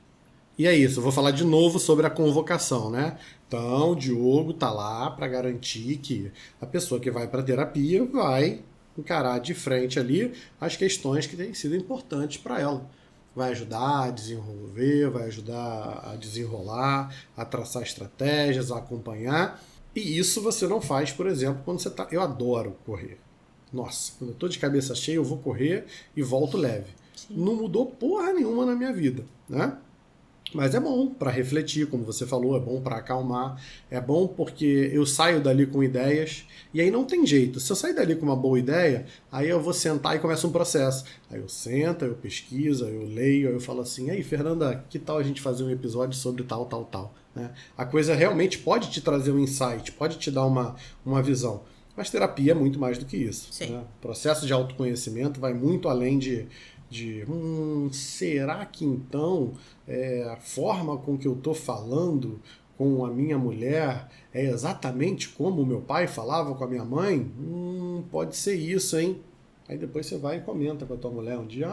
e é isso. Eu vou falar de novo sobre a convocação, né? Então, o Diogo tá lá para garantir que a pessoa que vai para terapia vai encarar de frente ali as questões que têm sido importantes para ela. Vai ajudar a desenvolver, vai ajudar a desenrolar, a traçar estratégias, a acompanhar. E isso você não faz, por exemplo, quando você tá... Eu adoro correr. Nossa, quando eu tô de cabeça cheia, eu vou correr e volto leve. Sim. Não mudou porra nenhuma na minha vida, né? Mas é bom para refletir, como você falou, é bom para acalmar, é bom porque eu saio dali com ideias, e aí não tem jeito. Se eu sair dali com uma boa ideia, aí eu vou sentar e começa um processo. Aí eu sento, eu pesquiso, eu leio, aí eu falo assim, aí Fernanda, que tal a gente fazer um episódio sobre tal, tal, tal? Né? A coisa realmente pode te trazer um insight, pode te dar uma visão. Mas terapia é muito mais do que isso. Né? O processo de autoconhecimento vai muito além de será que então a forma com que eu estou falando com a minha mulher é exatamente como o meu pai falava com a minha mãe? Pode ser isso, hein? Aí depois você vai e comenta com a tua mulher um dia,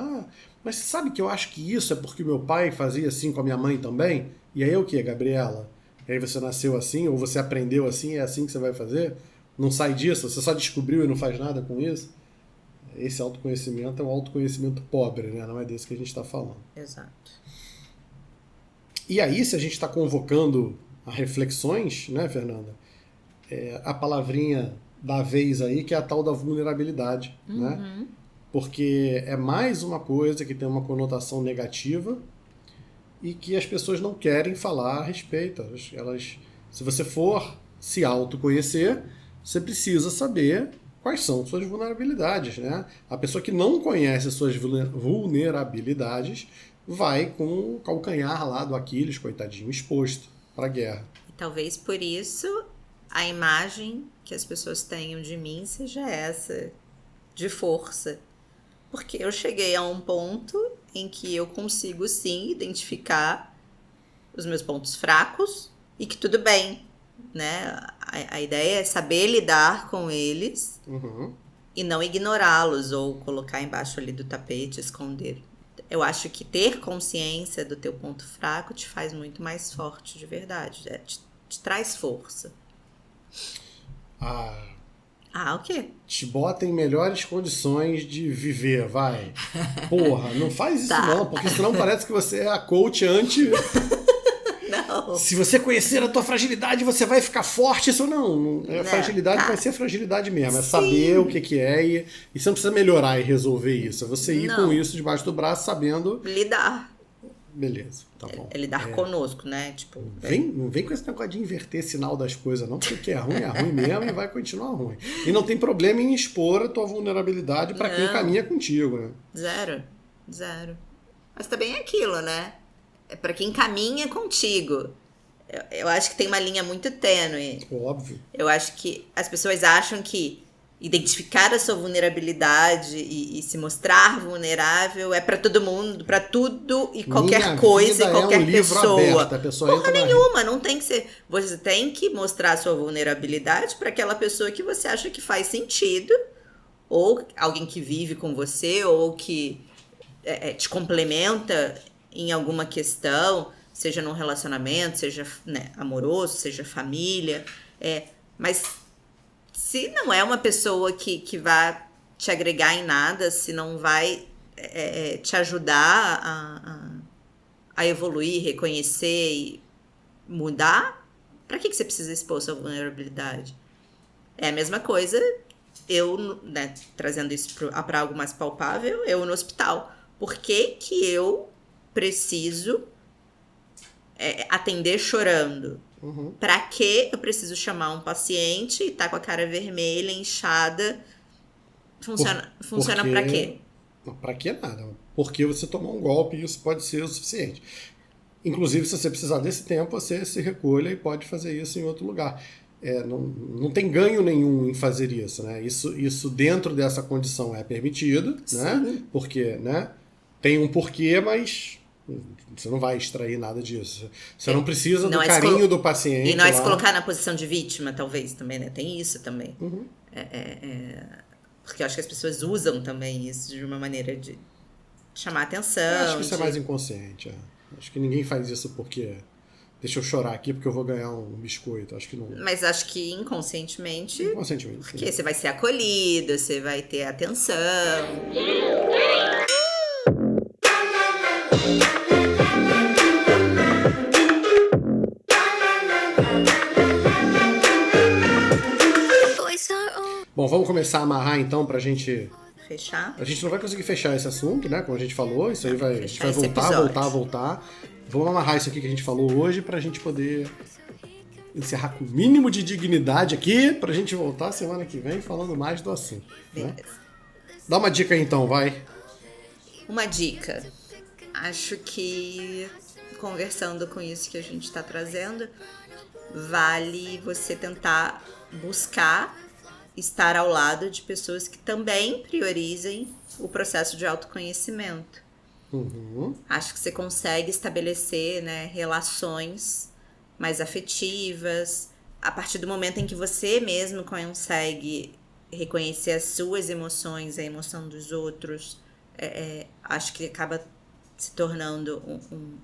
mas você sabe que eu acho que isso é porque o meu pai fazia assim com a minha mãe também? E aí o que, Gabriela? E aí você nasceu assim, ou você aprendeu assim, é assim que você vai fazer? Não sai disso? Você só descobriu e não faz nada com isso? Esse autoconhecimento é um autoconhecimento pobre, né? Não é desse que a gente está falando. Exato. E aí, se a gente está convocando a reflexões, né, Fernanda? A palavrinha da vez aí, que é a tal da vulnerabilidade, né? Porque é mais uma coisa que tem uma conotação negativa e que as pessoas não querem falar a respeito. Se você for se autoconhecer, você precisa saber quais são suas vulnerabilidades, né? A pessoa que não conhece suas vulnerabilidades vai com o calcanhar lá do Aquiles, coitadinho, exposto para a guerra. E talvez por isso a imagem que as pessoas tenham de mim seja essa, de força. Porque eu cheguei a um ponto em que eu consigo sim identificar os meus pontos fracos e que tudo bem, né? A ideia é saber lidar com eles e não ignorá-los ou colocar embaixo ali do tapete, esconder. Eu acho que ter consciência do teu ponto fraco te faz muito mais forte de verdade, te traz força. O quê? Te bota em melhores condições de viver, vai. Porra, não faz isso não, porque senão parece que você é a coach Não. Se você conhecer a tua fragilidade, você vai ficar forte. Isso não. Fragilidade vai ser fragilidade mesmo. É saber o que é e você não precisa melhorar e resolver isso. É você ir com isso debaixo do braço, sabendo... Lidar. Beleza, tá bom. É lidar conosco, né? Tipo, não vem com esse negócio de inverter sinal das coisas, não, porque o que é ruim mesmo e vai continuar ruim. E não tem problema em expor a tua vulnerabilidade para quem caminha contigo, né? Zero. Mas também é aquilo, né? É para quem caminha contigo. Eu acho que tem uma linha muito tênue. Óbvio. Eu acho que as pessoas acham que identificar a sua vulnerabilidade e se mostrar vulnerável é para todo mundo, para tudo e qualquer Minha coisa vida e qualquer é um livro pessoa. aberto, a pessoa Porra entra na nenhuma, não tem que ser. Você tem que mostrar a sua vulnerabilidade para aquela pessoa que você acha que faz sentido, ou alguém que vive com você, ou que te complementa em alguma questão, seja num relacionamento, seja, né, amoroso, seja família. Mas se não é uma pessoa que vai te agregar em nada, se não vai te ajudar a evoluir, reconhecer e mudar, pra que você precisa expor sua vulnerabilidade? É a mesma coisa, eu, né, trazendo isso para algo mais palpável, eu no hospital. Por que eu preciso atender chorando? Uhum. Pra que eu preciso chamar um paciente e tá com a cara vermelha, inchada? Funciona porque- pra quê? Não, pra que nada? Porque você tomou um golpe e isso pode ser o suficiente. Inclusive, se você precisar desse tempo, você se recolha e pode fazer isso em outro lugar. Não tem ganho nenhum em fazer isso, né? Isso dentro dessa condição é permitido, né? Porque, né, tem um porquê, mas você não vai extrair nada disso. Você não precisa Não do é carinho do paciente. E não é se lá. colocar na posição de vítima, talvez, também, né? Tem isso também. Uhum. Porque eu acho que as pessoas usam também isso de uma maneira de chamar atenção. Eu acho que isso é de- mais inconsciente. Acho que ninguém faz isso porque deixa eu chorar aqui porque eu vou ganhar um biscoito. Acho que não. Mas acho que inconscientemente, Inconscientemente. sim. porque você vai ser acolhido, você vai ter atenção. Voice our own. Bom, vamos começar a amarrar então pra gente. Fechar? A gente não vai conseguir fechar esse assunto, né? Como a gente falou, isso aí vai, Fechar vai esse voltar, episódio. voltar. Vamos amarrar isso aqui que a gente falou hoje pra gente poder encerrar com o mínimo de dignidade aqui, pra gente voltar semana que vem falando mais do assunto. Né? Beleza. Dá uma dica aí então, vai. Uma dica. Acho que, conversando com isso que a gente está trazendo, vale você tentar buscar estar ao lado de pessoas que também priorizem o processo de autoconhecimento. Uhum. Acho que você consegue estabelecer, né, relações mais afetivas a partir do momento em que você mesmo consegue reconhecer as suas emoções, a emoção dos outros. Acho que acaba se tornando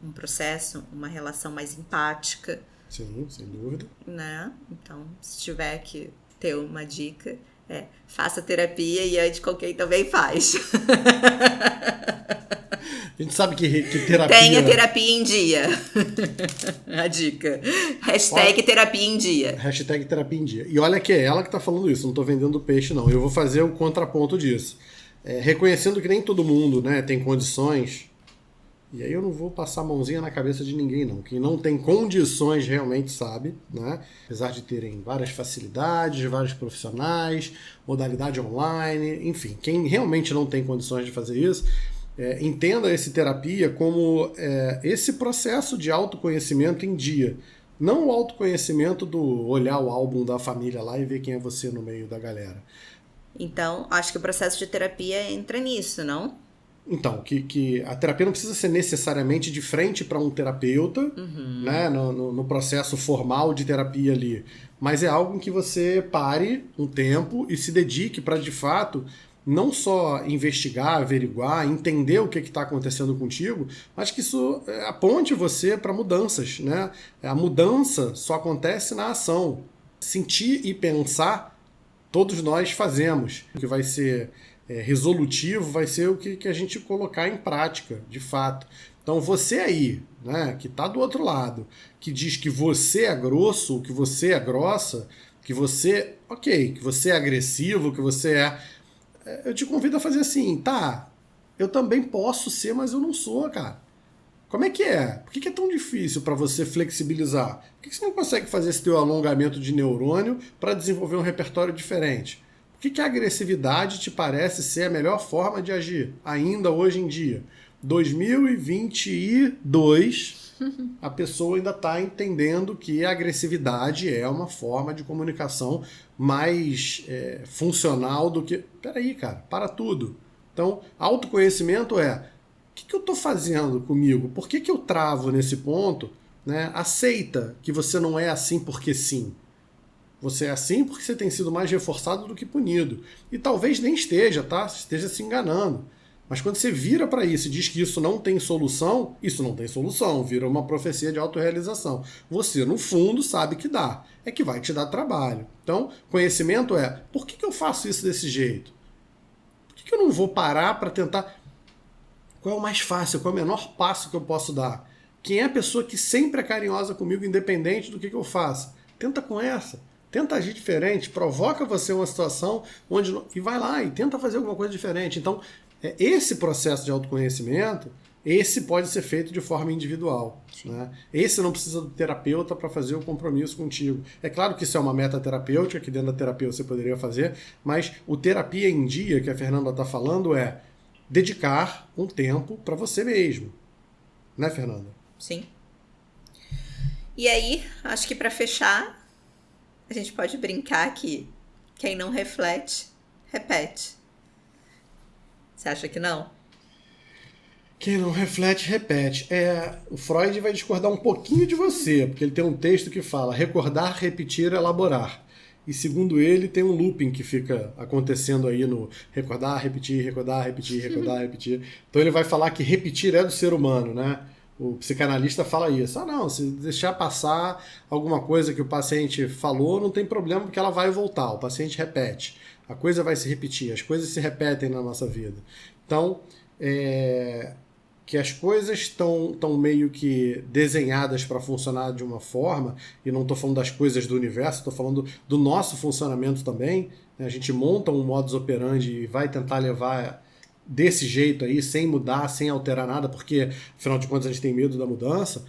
um processo, uma relação mais empática, Sim, sem dúvida. né? Então, se tiver que ter uma dica, faça terapia e ande com quem também faz. A gente sabe que terapia. Tenha terapia em dia. A dica. Hashtag terapia em dia. Hashtag terapia em dia. E olha que é ela que tá falando isso, não tô vendendo peixe, não. Eu vou fazer o contraponto disso. Reconhecendo que nem todo mundo, né, tem condições. E aí eu não vou passar a mãozinha na cabeça de ninguém, não. Quem não tem condições realmente sabe, né? Apesar de terem várias facilidades, vários profissionais, modalidade online, enfim. Quem realmente não tem condições de fazer isso, entenda esse terapia como esse processo de autoconhecimento em dia. Não o autoconhecimento do olhar o álbum da família lá e ver quem é você no meio da galera. Então, acho que o processo de terapia entra nisso, não? Então, que a terapia não precisa ser necessariamente de frente para um terapeuta, né, no processo formal de terapia ali, mas é algo em que você pare um tempo e se dedique para, de fato, não só investigar, averiguar, entender o que está acontecendo contigo, mas que isso aponte você para mudanças, né? A mudança só acontece na ação. Sentir e pensar, todos nós fazemos. O que vai ser resolutivo vai ser o que a gente colocar em prática, de fato. Então você aí, né, que está do outro lado, que diz que você é grosso, que você é grossa, que você, que você é agressivo, que você eu te convido a fazer assim, tá, eu também posso ser, mas eu não sou, cara. Como é que é? Por que é tão difícil para você flexibilizar? Por que você não consegue fazer esse teu alongamento de neurônio para desenvolver um repertório diferente? Por que a agressividade te parece ser a melhor forma de agir, ainda hoje em dia? 2022, a pessoa ainda está entendendo que a agressividade é uma forma de comunicação mais funcional do que... Peraí, cara, para tudo. Então, autoconhecimento é: o que eu estou fazendo comigo? Por que eu travo nesse ponto? Né? Aceita que você não é assim porque sim. Você é assim porque você tem sido mais reforçado do que punido. E talvez nem esteja, tá? Esteja se enganando. Mas quando você vira para isso e diz que isso não tem solução, isso não tem solução, vira uma profecia de autorrealização. Você, no fundo, sabe que dá. É que vai te dar trabalho. Então, conhecimento é: por que eu faço isso desse jeito? Por que eu não vou parar para tentar... Qual é o mais fácil? Qual é o menor passo que eu posso dar? Quem é a pessoa que sempre é carinhosa comigo, independente do que eu faça? Tenta com essa. Tenta agir diferente. Provoca você uma situação onde... E vai lá e tenta fazer alguma coisa diferente. Então, esse processo de autoconhecimento, esse pode ser feito de forma individual. Né? Esse não precisa do terapeuta para fazer o compromisso contigo. É claro que isso é uma meta terapêutica, que dentro da terapia você poderia fazer, mas o terapia em dia, que a Fernanda está falando, é dedicar um tempo para você mesmo. Né, Fernanda? Sim. E aí, acho que para fechar, a gente pode brincar que quem não reflete, repete. Você acha que não? Quem não reflete, repete. O Freud vai discordar um pouquinho de você, porque ele tem um texto que fala: recordar, repetir, elaborar. E segundo ele, tem um looping que fica acontecendo aí no recordar, repetir, recordar, repetir, recordar, repetir. Então ele vai falar que repetir é do ser humano, né? O psicanalista fala isso. Não, se deixar passar alguma coisa que o paciente falou, não tem problema, porque ela vai voltar. O paciente repete. A coisa vai se repetir. As coisas se repetem na nossa vida. Então, que as coisas estão meio que desenhadas para funcionar de uma forma, e não estou falando das coisas do universo, estou falando do nosso funcionamento também. Né? A gente monta um modus operandi e vai tentar levar desse jeito aí, sem mudar, sem alterar nada, porque, afinal de contas, a gente tem medo da mudança.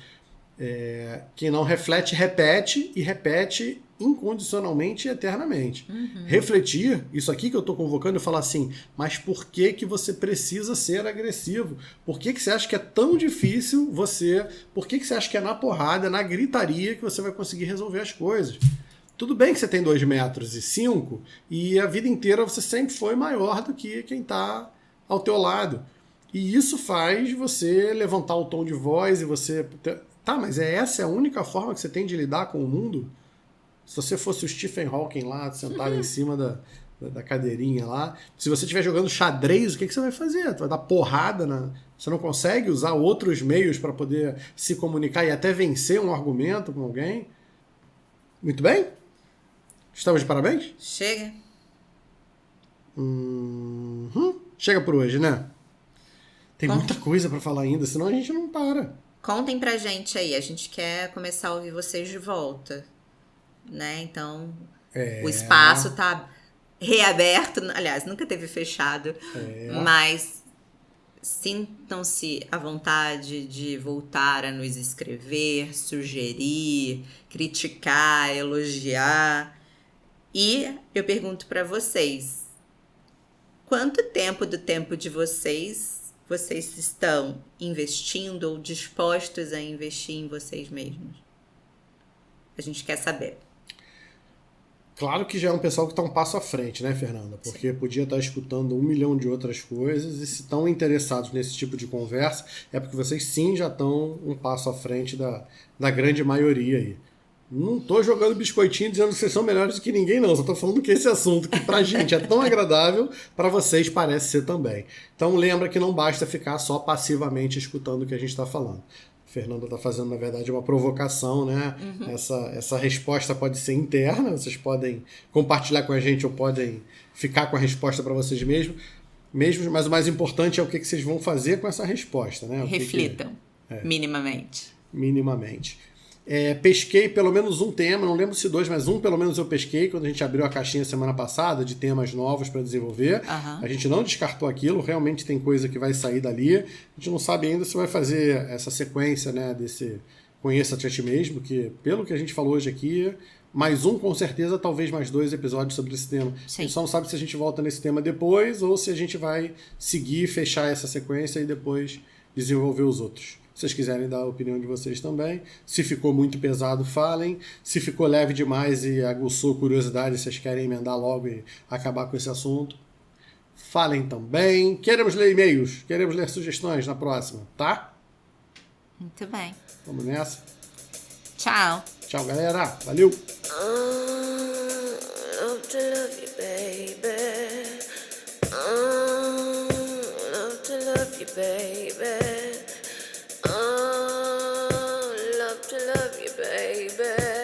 Quem não reflete, repete, e repete incondicionalmente e eternamente. Refletir, isso aqui que eu estou convocando, e falar assim: mas por que você precisa ser agressivo? Por que você acha que é tão difícil você... Por que você acha que é na porrada, na gritaria que você vai conseguir resolver as coisas? Tudo bem que você tem 2,5 metros e a vida inteira você sempre foi maior do que quem está ao teu lado. E isso faz você levantar o tom de voz e você... Tá, mas essa é a única forma que você tem de lidar com o mundo? Se você fosse o Stephen Hawking lá, sentado em cima da cadeirinha lá, se você estiver jogando xadrez, o que você vai fazer? Tu vai dar porrada Você não consegue usar outros meios para poder se comunicar e até vencer um argumento com alguém? Muito bem? Estamos de parabéns? Chega. Chega por hoje, né? Tem muita coisa para falar ainda, senão a gente não para. Contem pra gente aí, a gente quer começar a ouvir vocês de volta, né? Então, o espaço tá reaberto, aliás, nunca teve fechado, mas sintam-se à vontade de voltar a nos escrever, sugerir, criticar, elogiar. E eu pergunto pra vocês: quanto tempo do tempo de vocês estão investindo ou dispostos a investir em vocês mesmos? A gente quer saber. Claro que já é um pessoal que está um passo à frente, né, Fernanda? Porque podia estar escutando 1 milhão de outras coisas, e se estão interessados nesse tipo de conversa, é porque vocês sim já estão um passo à frente da grande maioria aí. Não tô jogando biscoitinho dizendo que vocês são melhores do que ninguém, não. Só tô falando que esse assunto, que pra gente é tão agradável, para vocês parece ser também. Então lembra que não basta ficar só passivamente escutando o que a gente está falando. A Fernanda está fazendo, na verdade, uma provocação, né? Essa resposta pode ser interna, vocês podem compartilhar com a gente ou podem ficar com a resposta para vocês mesmos, mas o mais importante é o que vocês vão fazer com essa resposta, né? Reflitam, minimamente. Minimamente. Pesquei pelo menos um tema, não lembro se 2, mas um pelo menos eu pesquei quando a gente abriu a caixinha semana passada de temas novos para desenvolver. A gente não descartou aquilo, realmente tem coisa que vai sair dali. A gente não sabe ainda se vai fazer essa sequência, né, desse Conheça-te a ti mesmo, que pelo que a gente falou hoje aqui, mais um com certeza, talvez mais 2 episódios sobre esse tema. Sim. A gente só não sabe se a gente volta nesse tema depois ou se a gente vai seguir, fechar essa sequência e depois desenvolver os outros. Se vocês quiserem dar a opinião de vocês também. Se ficou muito pesado, falem. Se ficou leve demais e aguçou curiosidade, vocês querem emendar logo e acabar com esse assunto, falem também. Queremos ler e-mails, queremos ler sugestões na próxima, tá? Muito bem. Vamos nessa. Tchau. Tchau, galera. Valeu. Love to love you, baby. Love to love you, baby. Love to love you, baby.